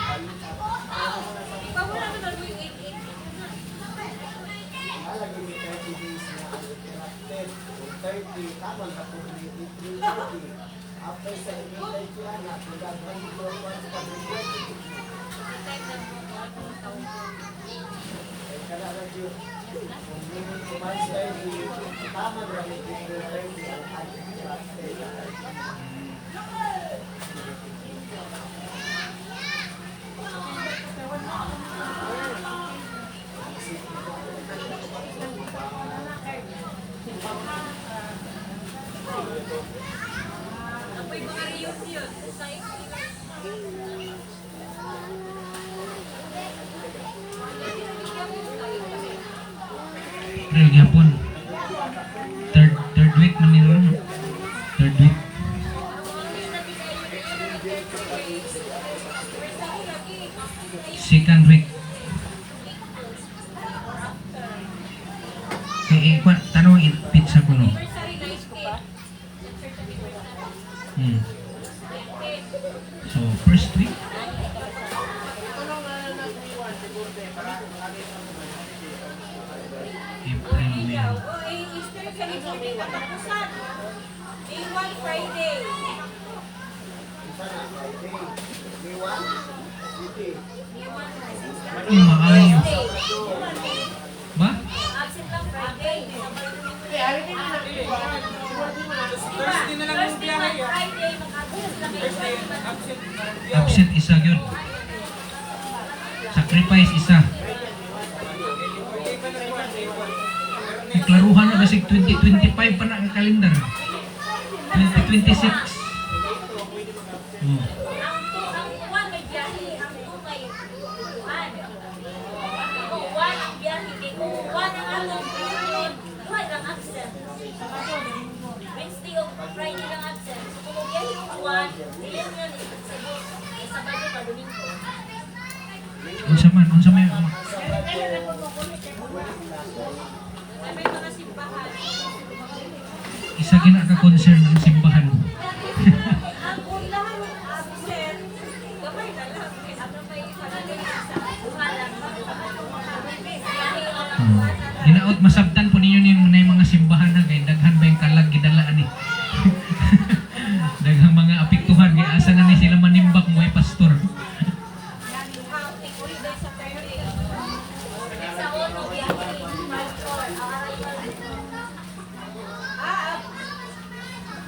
[SPEAKER 1] Pero gyapon. Third week man nila. Third week. Second week. Tanong pizza ko no. So first week. April, May.
[SPEAKER 5] Easter celebration katapusan. May 1 Friday.
[SPEAKER 1] Maayos. Ba?
[SPEAKER 5] Absent lang Friday. Friday, mag-absent lang kayo.
[SPEAKER 1] Absent isa yun. Sacrifice isa. Iklaruhan na kasi 2025 pa na ang kalendar. 2026. Oh.
[SPEAKER 5] Ang one may biyahe, ang two may one. Kung one ang biyahe, kung one ang atong reunion, duhay lang absent. Wednesday o Friday lang absent. So kung biyahe yung one, reunion is Sabado pa Domingo.
[SPEAKER 1] Unsa man
[SPEAKER 5] May mga simbahan.
[SPEAKER 1] isa gina ka concern ng simbahan.
[SPEAKER 5] Ang unahan ng absent, gamay na lang. Ano may palagay sa buhalan. Biyahe ang one.
[SPEAKER 1] Ginaot masabtan po ninyo yung mga simbahan na kay daghan ba yung kalag gidalaan ni. Daghang mga apektuhan kay asa na ni sila manimbak mo ay pastor.
[SPEAKER 5] Sa uno, biyahe.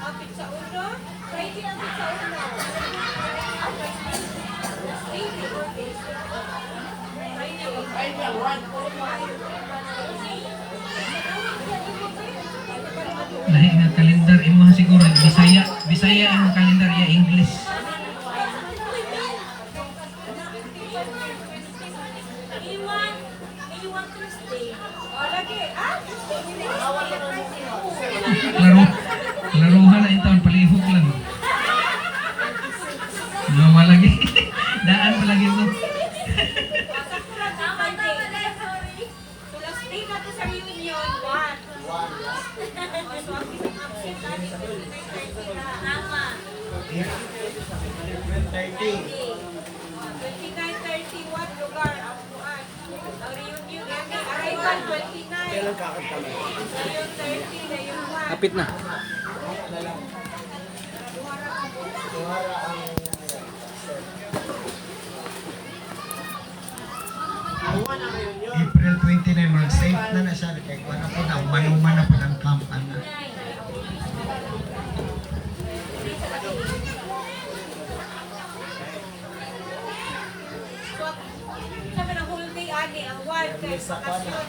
[SPEAKER 5] Apit sa uno? Friday apit sa uno.
[SPEAKER 1] Lahi nga kalendar imo siguro Bisaya imong kalendar ya English.
[SPEAKER 5] Iwan Tuesday.
[SPEAKER 1] Klaruhan na ito, palihog lang. Nawa lagi. Daan pa lagi ito.
[SPEAKER 5] Tama na. So last day na to sa reunion, one. So absent natin. Tama. 29:31 lugar ang buwan. Ang reunion namin, arrival 29. Reunion 30 na yung one.
[SPEAKER 4] Kapit na.
[SPEAKER 7] April 29, mag-safe na siya. Kaya wala po na, manuman na po ng kampan na.
[SPEAKER 5] So, sabi ng whole day ani, ang one kay bakasyon.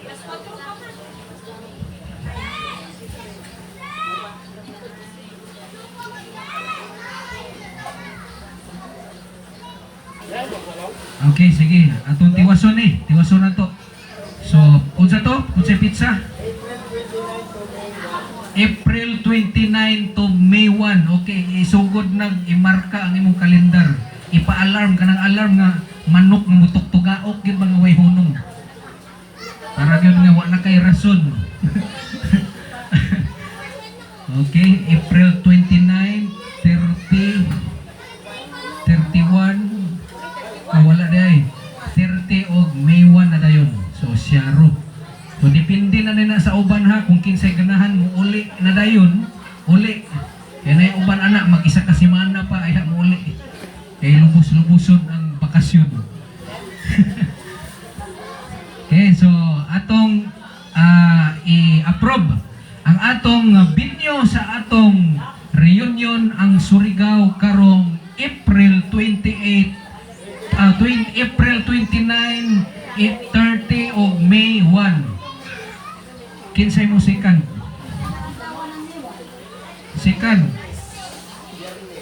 [SPEAKER 5] Las 4 pa man.
[SPEAKER 1] Okay, sige. Atong tiwason eh. Tiwason na to. So, unsa to? Unsa pizza? April 29 to May 1. Okay, isugod na imarka ang imong kalendar. Ipa-alarm ka ng alarm nga manok nga mutok-tugaok gyud mga way hunong. Para gyud nga wa na kay rason. Okay, April 29, 30, 31, wala day. 30 og May 1 na dayon. So, syaro. So, depende na nila sa uban ha, kung kinsay ganahan mo uli na dayon, uli. Kaya na yung uban anak, mag-isa ka simana pa, ay mo uli. Kaya lubos-lubuson ang bakasyon. Okay, so, atong i-approve ang atong binyo sa atong reunion ang Surigao karong April 28, April 29, 30 o May 1. Kinsay mo second? Second.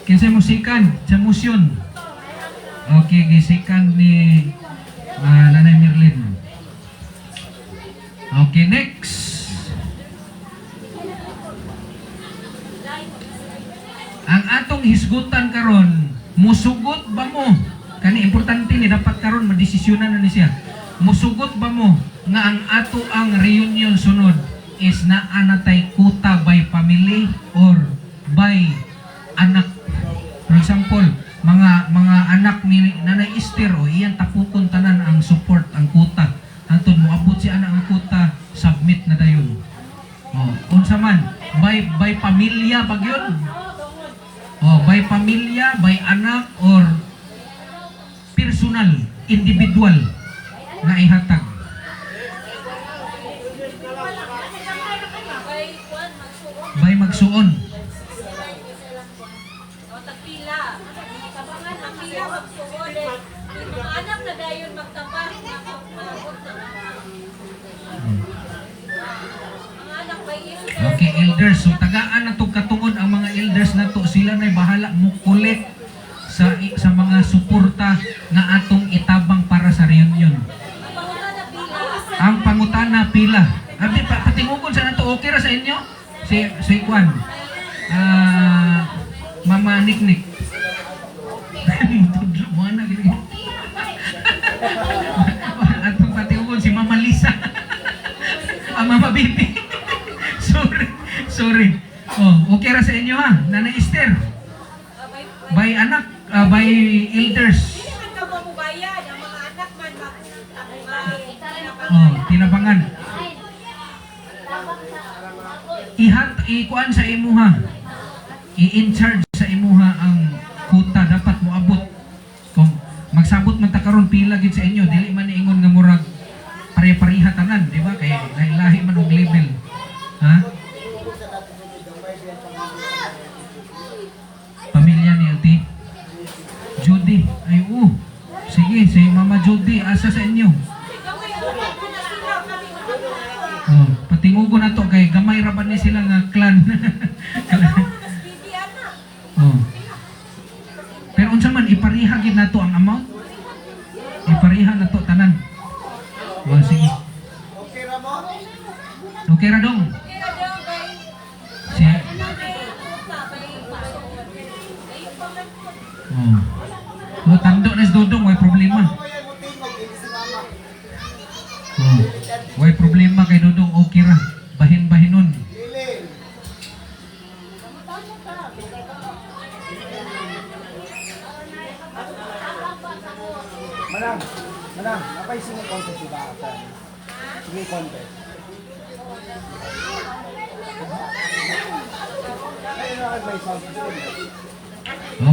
[SPEAKER 1] Kinsay mo second sa motion? Okay, second ni Nanay Merlin. Okay, next. Ang atong hisgutan karon, musugot ba mo? Kani importante ni dapat karon madesisyonan na ni siya. Musugot ba mo nga ang ato ang reunion sunod is na anatay kuta by family or by anak? For example, mga anak ni Nanay Esther o iyan tapukon tanan ang support ang kuta antod mo abot si ana ang kuta submit na dayon. Unsa man by pamilya bag yun. By pamilya, by anak or personal, individual na ihatag. By magsuon.
[SPEAKER 5] O tagpila. Kabangan ang pila magsuon. Yung mga anak na dayon magtapar. Mga anak by Esther.
[SPEAKER 1] Okay, elders. So, tagaan na to katungod ang mga elders na to. Sila na'y bahala mo collect sa mga suporta na atong itabang para sa reunion. Ang pangutana pila. Abi, patingugon sa nato. Okay ra sa inyo? Si Kwan. Mama Niknik. Tudlo mo na. Atong patingugon si Mama Lisa. Mama Bibi. Sorry. Okay ra sa inyo ha. Nanay Esther. By anak, by elders.
[SPEAKER 5] Hindi man ka mamubayad. Ang mga anak man
[SPEAKER 1] Tinabangan. Ikuan sa imuha. I-in-charge sa imuha ang kuta dapat mo abot. Kung magsabot man ta karon pila gid sa inyo, dili man niingon nga murag pare-pareha tanan, di ba? Kay lahi man og level. Ha? Pamilya ni Ate Judy. Ay, sige, si Mama Judy, asa sa inyo? Patingugo na to kay gamay ra ba ni sila nga clan. Pero unsa man ipariha gid nato ang amount? Ipariha na to tanan. Sige. Okay ra dong. Si tando na si Dodong, may problema. May problema kay Dodong, okay ra. Bahin-bahinon.
[SPEAKER 4] Manang, napay sino contest diba? Sige contest.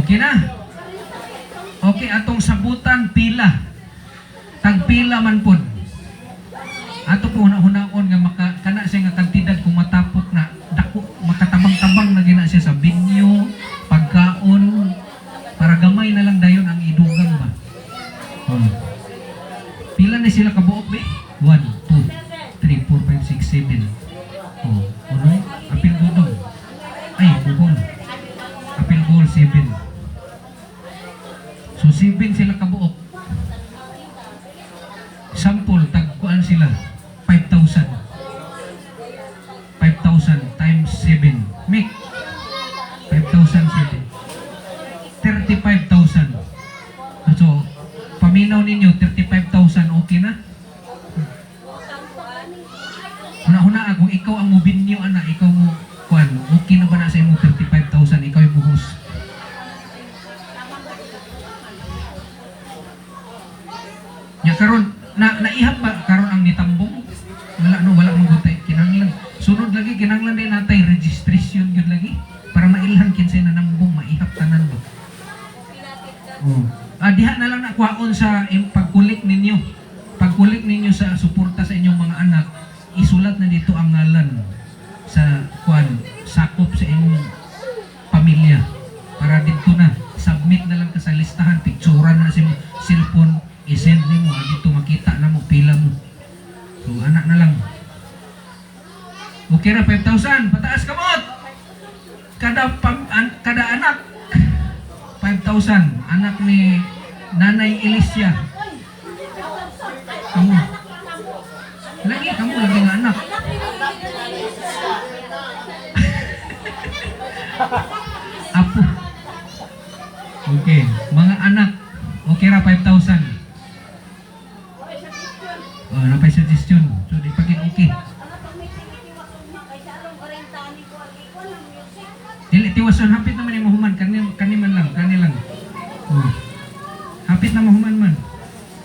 [SPEAKER 1] Okay na. Okay, atong sabutan pila. Tagpila man pod. Ato po hunaon nga kana siya nga tagtidad kung matapok na dako makatabang-tabang na gina siya sa binyo, pagkaon para gamay na lang dayon ang idugang ba. Pila na sila kabuok be? 1, 2, 3, 4, 5, 6, 7. Ano? Apil Dodong. Ay, bukol. Apil goal 7. So 7 sila kabuok. Sample, tagkuan sila. 5,000. 5,000 times 7. Make. 5,007. 35,000. So, paminaw ninyo, 35,000, okay na? Huna-huna, kung ikaw ang mubinyo, ana, ikaw mo, kuan, okay na ba na sa imo 35,000, ikaw yung buhos? Ya karon naihap ba karon ang nitambong? Wala mong gutay kinahanglan. Sunod lagi kinahanglan din natay registration gyud lagi para mailhan kinsay na nambong maihap tanan ba. Diha na lang nakuhaon sa pagkulik ninyo. Pagkulik ninyo sa suporta sa inyong mga anak, isulat na dito ang ngalan sa kuan sakop sa inyong pamilya para dito na submit na lang ka sa listahan, picturean na sa cellphone, i-send nimo dito makita na mo pila mo. So anak na lang. Okay na 5,000, pataas kamot. Kada anak 5,000, anak ni Nanay Alicia. Kamu lagi nga anak. Apo. Okay, mga anak. Okay ra 5,000. Napay suggestion. So di pagin okay. Dili tiwason hapit naman yung mahuman kani lang. hapit na mahuman man.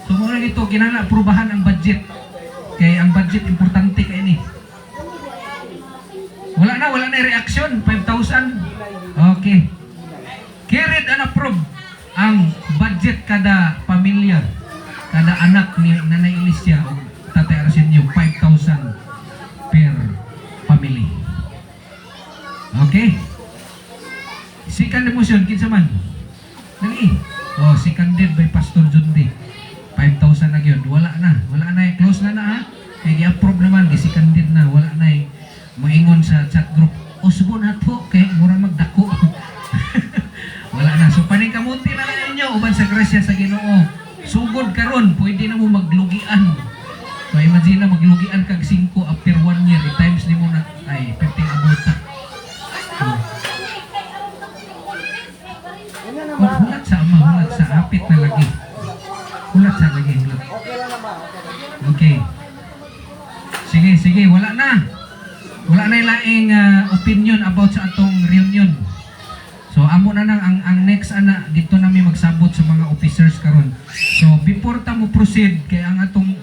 [SPEAKER 1] So muna ito, kinala aprubahan ang budget. Kaya ang budget importante kay ini. Wala na yung reaction. 5,000. Okay. Carried and approved ang budget kada pamilya, kada anak ni Nanay Alicia o Tatay Arsenio, 5,000 per family. Okay? Second motion, kinsa man? Dali. Oh, seconded by Pastor Jundi. 5,000 na yun. Wala na. Close na ha. Kaya i-approve naman. Seconded na. Wala na moingon sa chat group. O, subo na to. Kaya mura magdako. Wala na. So, paningkamunti na lang ninyo. Uban sa grasya sa Ginoo. Sugod karon, pwede na mo maglugian. So, imagine na maglugian kag 5 after 1 year. I-times ni mo na, ay, 50 abota. Hulat sa ama, hulat sa hapit na lagi. Hulat sa lagi, hulat. Okay. Sige, wala na. Wala na yung laing opinion about sa atong reunion. So, amo na nang ang next ana dito namin magsabot sa mga officers karon. So, before ta mo proceed kay ang atong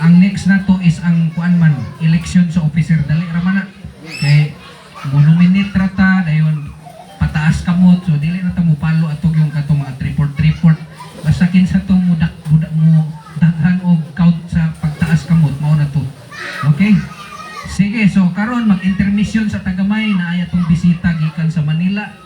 [SPEAKER 1] ang next na to is ang kuan man, election sa officer. Dali ra man na. Kay mo nominate ra ta dayon pataas kamot. So, dili na ta mo palo atog yung katong mga report. Basta kinsa tong budak mo daghan og count sa pagtaas kamot mao na to. Okay? Sige, so karon mag-intermission sa Tagamay na ay atong bisita gikan sa Manila.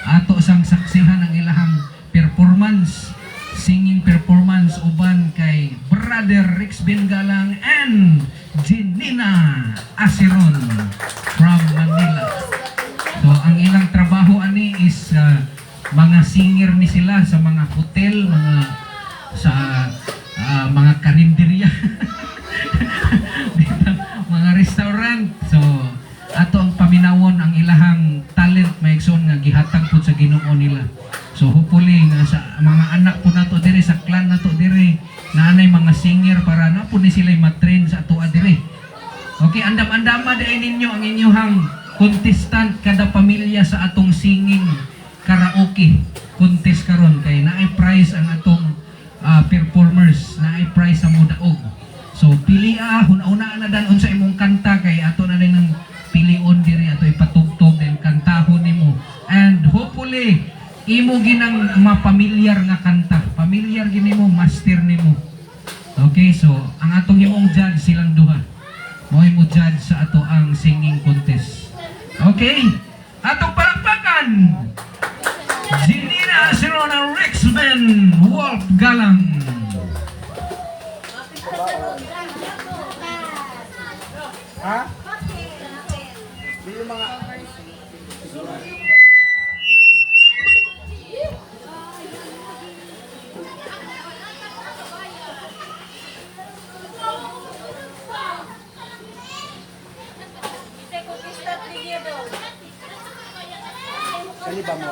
[SPEAKER 1] Ato sang saksihan ang ilahang performance, singing performance uban kay Brother Rex Bengalang and Janina Aceron from Manila. So ang ilang trabaho ani is mga singer ni sila sa mga hotel, mga karinderya. Mga restaurant. So ato ang paminawon ang ilahang talent maigsoon nga gihatag pud sa Ginoo nila. So hopefully nga sa mga anak po nato dire sa clan nato dire naanay mga singer para na po ni sila matrain sa ato dire. Okay, andam-andama dai ninyo ang inyong contestant kada pamilya sa atong singing karaoke contest karon kay naay prize ang atong performers, naay prize sa mudaog. So pili una na dan unsa imong kanta kay ato na din ng pilion diri ato ipatugtog then kantahon nimo. And hopefully imo ginang mapamilyar nga kanta. Pamilyar gini mo, master nimo. Okay, so ang atong imong judge silang duha. Mo imo judge sa ato ang singing contest. Okay? Atong palakpakan. Janina Aceron and Rex Wolf Galang.
[SPEAKER 4] Ha? Yung mga Kaliba mo.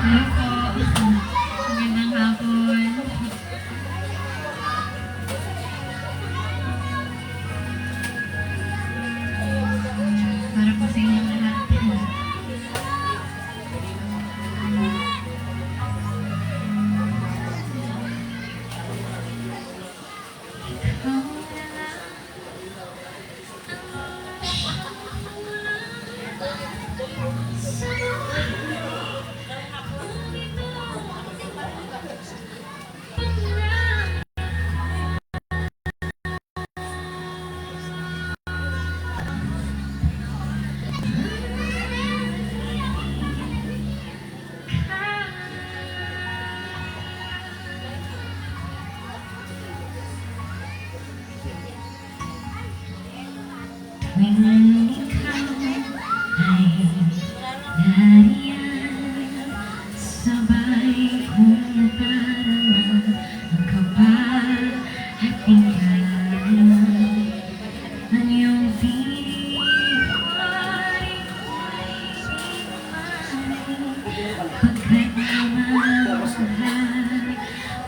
[SPEAKER 6] Hello po. Magandang hapon. tuwing ikaw ay nariyan, sabay kong nadarama ang kaba at tingkala. Ang iyong tiwari ko'y pagkat namamahal,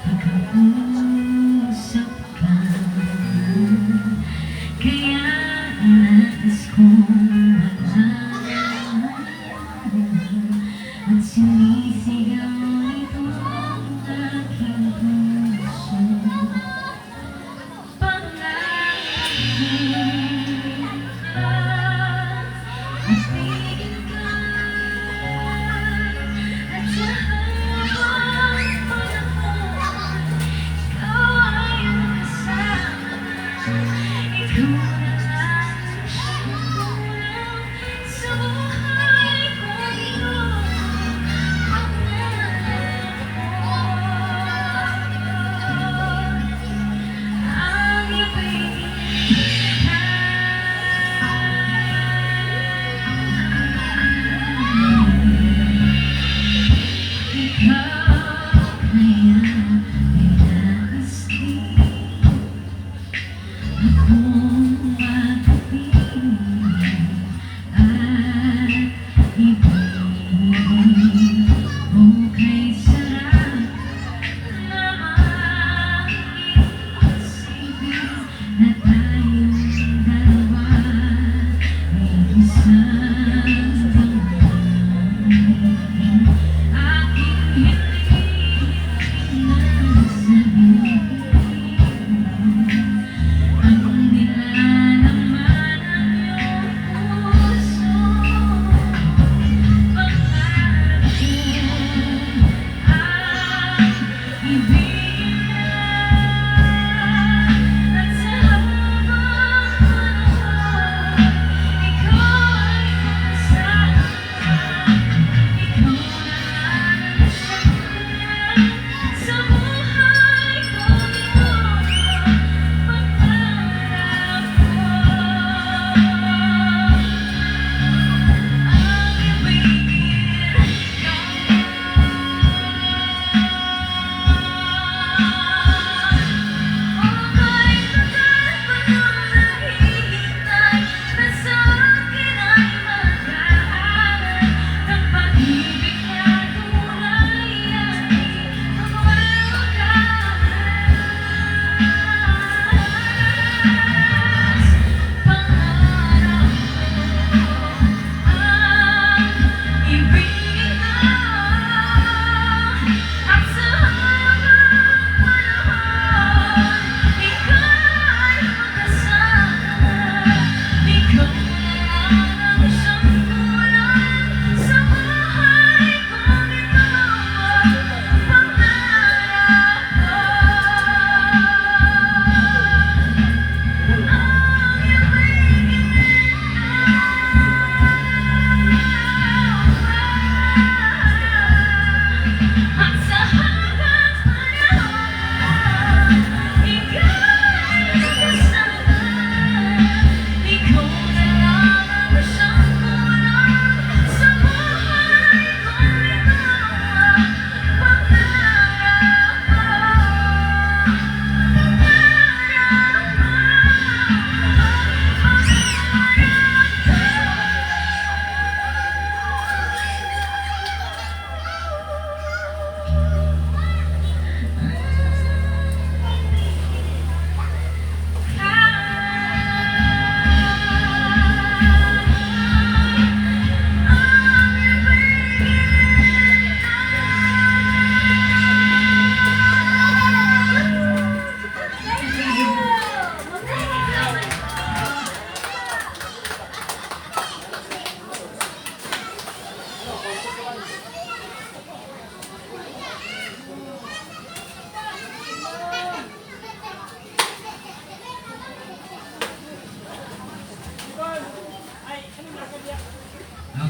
[SPEAKER 6] pagkausap ka. Kaya nais kong malaman at sinisigaw nito ang aking puso.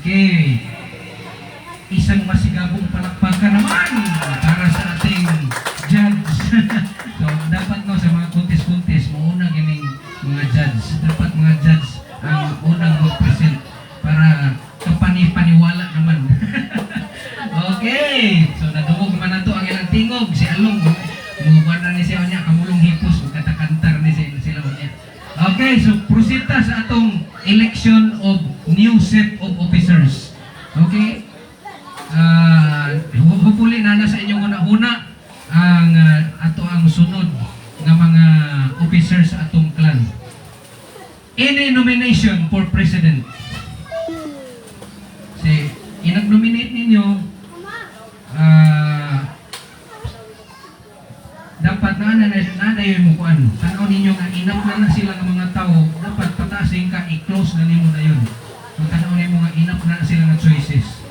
[SPEAKER 1] Okay. Isang masigabong palakpakan naman para sa ating judge. So, dapat no sa mga contest-contest, mauna gining mga judge. Dapat mga judge ang wala ni siya niya kamulong hipos ug katakantar ni sila niya. Okay, so proceed ta sa atong election of new set of officers. Okay? Hopefully na sa inyong una-una ang ato ang sunod nga mga officers sa atong clan. Any nomination for president? Si inag-nominate ninyo dapat na yung mukuan. Tanaw ninyo nga enough na sila ng mga tao, dapat pataasin ka, i-close na nimo na yun. Kung tanaw nimo nga enough na sila ng choices.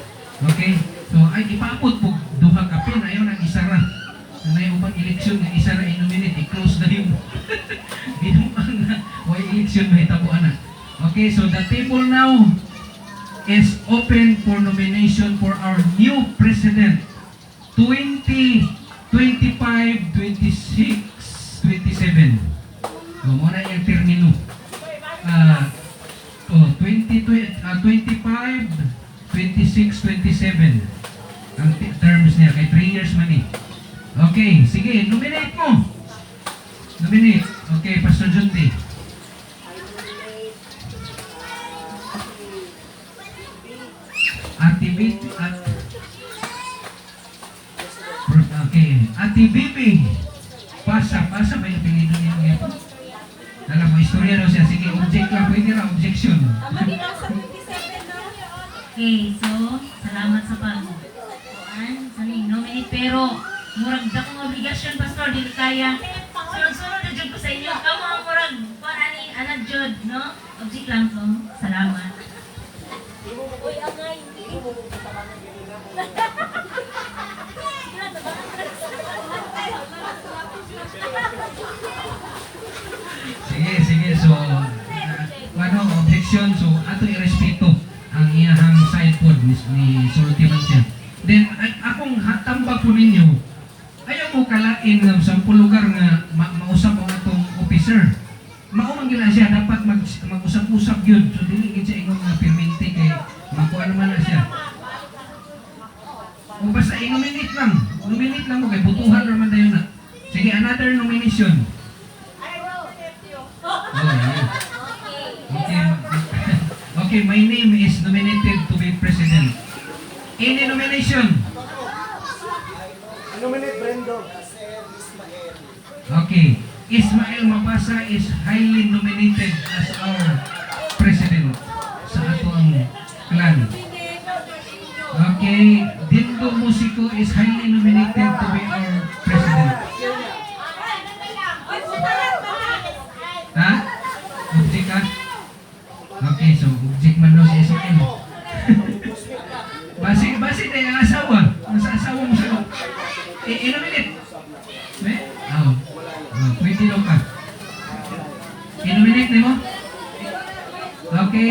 [SPEAKER 1] Okay? So, ay ipaabot po, duha ka pin, ayaw nang isara. Na yung upang eleksyon, nga isara i-nominate, i-close na yun. Binumang na, why eleksyon may tabuan na. Okay, so the table now is open for nomination for our new president. 25, 26, 27. Muna yung termino. 25, 26, 27. Ang terms niya, kay 3 years man eh. Okay, sige, nominate mo. Nominate. Okay, Pastor Junti. Ati Bibi. Pasa ba yung apelido niya ngayon? Alam mo, istorya daw siya. Sige, object lang. Pwede na, objection.
[SPEAKER 6] Okay, so, salamat sa pag-uan sa nominate. Pero, murag da kong obligasyon, Pastor, di kaya. Sunod-sunod na dyan ko sa inyo. Kamu ang murag, ani, anak Jod, no? Object lang ko. Salamat.
[SPEAKER 5] Uy, angay.
[SPEAKER 1] Sige. So, objection. So, ato i-respeto ang iyahang side pod ni Sultiman siya. Then, akong hatambag po ninyo, ayaw mo kalain ng 10 lugar nga mausap ang atong officer. Maumang gila siya, dapat mag-usap-usap yun. So, diligid siya ingon nga permente kay makuha naman na siya. Kung basta i-nominate lang mo kay butuhan naman tayo na. Sige, another nomination. Okay, my name is nominated to be president. Any nomination?
[SPEAKER 4] Nominate Brendo.
[SPEAKER 1] Okay. Ismael Mabasa is highly nominated as our president sa atong clan. Okay. Dindo Musico is highly nominated to be our president. Ha? Object ka? Okay, so object man daw si Ismael. Basi tayo ang asawa. Nasa asawa mo sa i-nominate. Pwede daw ka. I-nominate mo? Okay.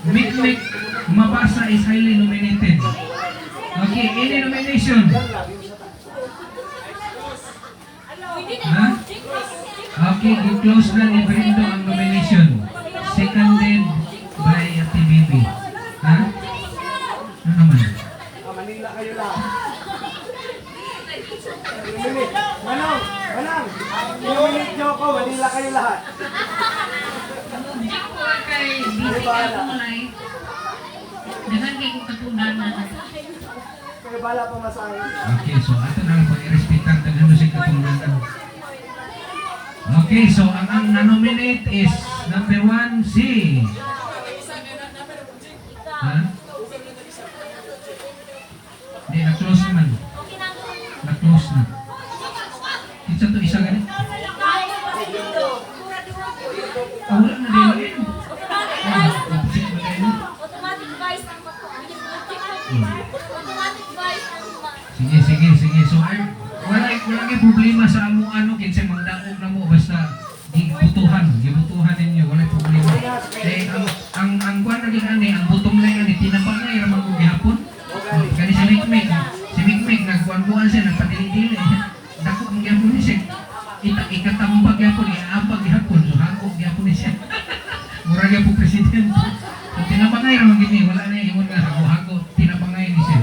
[SPEAKER 1] Mikmik Mabasa is highly nominated. Okay, any nomination? Ha? Okay, i-close na ni Brendo ang nomination. Seconded by Ate Bibi. Ha? Ano naman?
[SPEAKER 4] Manila kayo lahat. Manong! Nominate niyo ako, Manila kayo lahat.
[SPEAKER 6] Object ko kay busy ka akong life. Dagan kay kong katunanan.
[SPEAKER 4] Kayo bala pa masahin.
[SPEAKER 1] Okay, so ato na lang pag-irrespetar tagano si katunglanan. Okay, so ang na-nominate is number 1, si... Ha? Hindi, na-close naman. Na-close na. Isa to, isa ganit. Wala na din.
[SPEAKER 5] Automatic vice ang automatic vice ang
[SPEAKER 1] Sige. So, wala yung problema sa ano, kinsa magdaog na mo, basta gibutuhan ninyo, wala yung problema. Eh, ang buwan na din ang butong na yan, tinapag na yung mga gihapon. Kani si Mikmek, nagbuwan-buwan siya, nagpadili-dili. Dako ang gihapon ni siya. Ikatambag gihapon, iaambag gihapon, so hangkog gihapon ni siya. Mura gihapon president. Tinapangay naman gini, wala na yung iwan nga, hago-hago, tinapangay ni siya.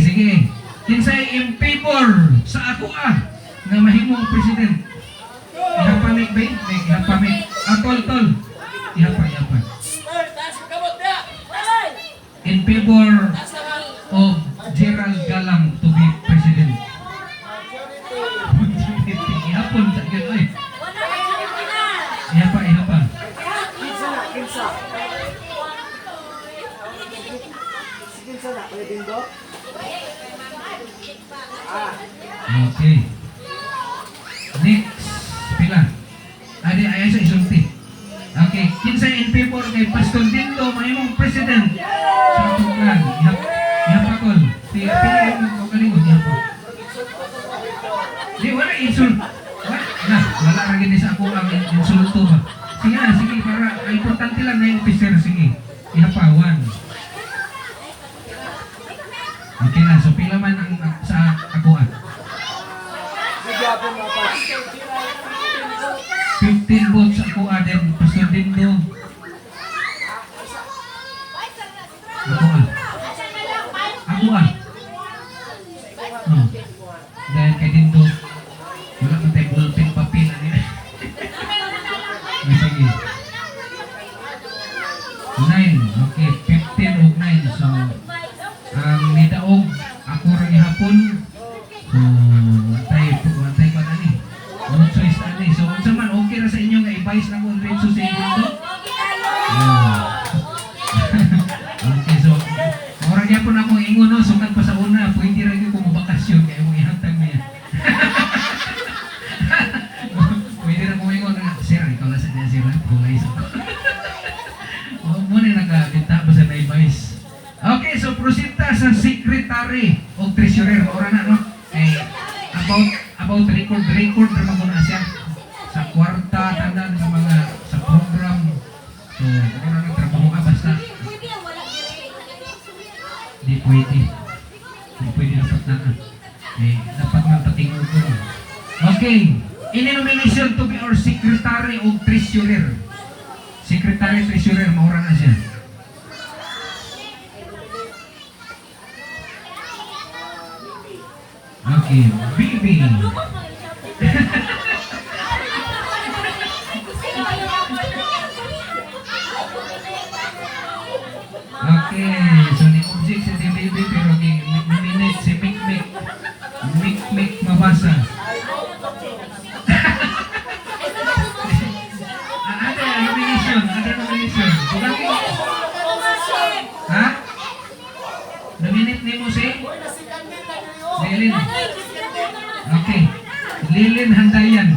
[SPEAKER 1] Sige. Kinsay in favor favor sa ako nga mahimong president. Ihapamik ba? Ihapamik. Tol. Ihapa. In favor of Gerald Galang to be president. Ihapon sa yun, oy.
[SPEAKER 5] Wala ka dyan na.
[SPEAKER 1] Ihapa. Okay. Next. Pila. Adi ay sa isulti. Okay. Kinsa in favor kay Pastor Dindo mahimong president sa Tuklan. Ihapa tol. Pila yung magalingon. Ihapa. Di wala insul. Wala ra gini sa ako ang insulto ba. Sige para importante lang na yung officer. Sige. Ihapa 1. Okay na, so pila man ang sa ako 15 votes sa ako then Pastor Dindo. Ako oh. Dahil kay Dindo wala man tayo ballpen papel nila. Sige 9, okay 15 og 9. So ang nidaog ako rin hapon. So matay pa na ni. No choice na ni. So unsa man okay ra sa inyo nga i-vice na kung diretso sa inyo to? Okay, so mura gyapon ako ingon no, sukat pa sa una, pwede ra gyud ko mabakasyon kay mo ihatag niya. Pwede ra mo ingon na, sir, ikaw la sa niya sir, kulay sa. Mo na nakabita ba sa na-vice. Okay, so prosita sa secretary o treasurer ora na no. About record ra mo na siya sa kwarta tanan sa mga sa program. So, ora na trabaho basta di pwede dapat na dapat man patingog ko. Okay, in nomination to be our secretary o treasurer. Secretary treasurer maura na siya. Okay, Bibi. Okay, so ni object si Bibi pero ni minute si Mikmik mabasa. Ada nomination. Bukan ha? Nominate ni mo si Lilin. Okay. Lilin Handayan.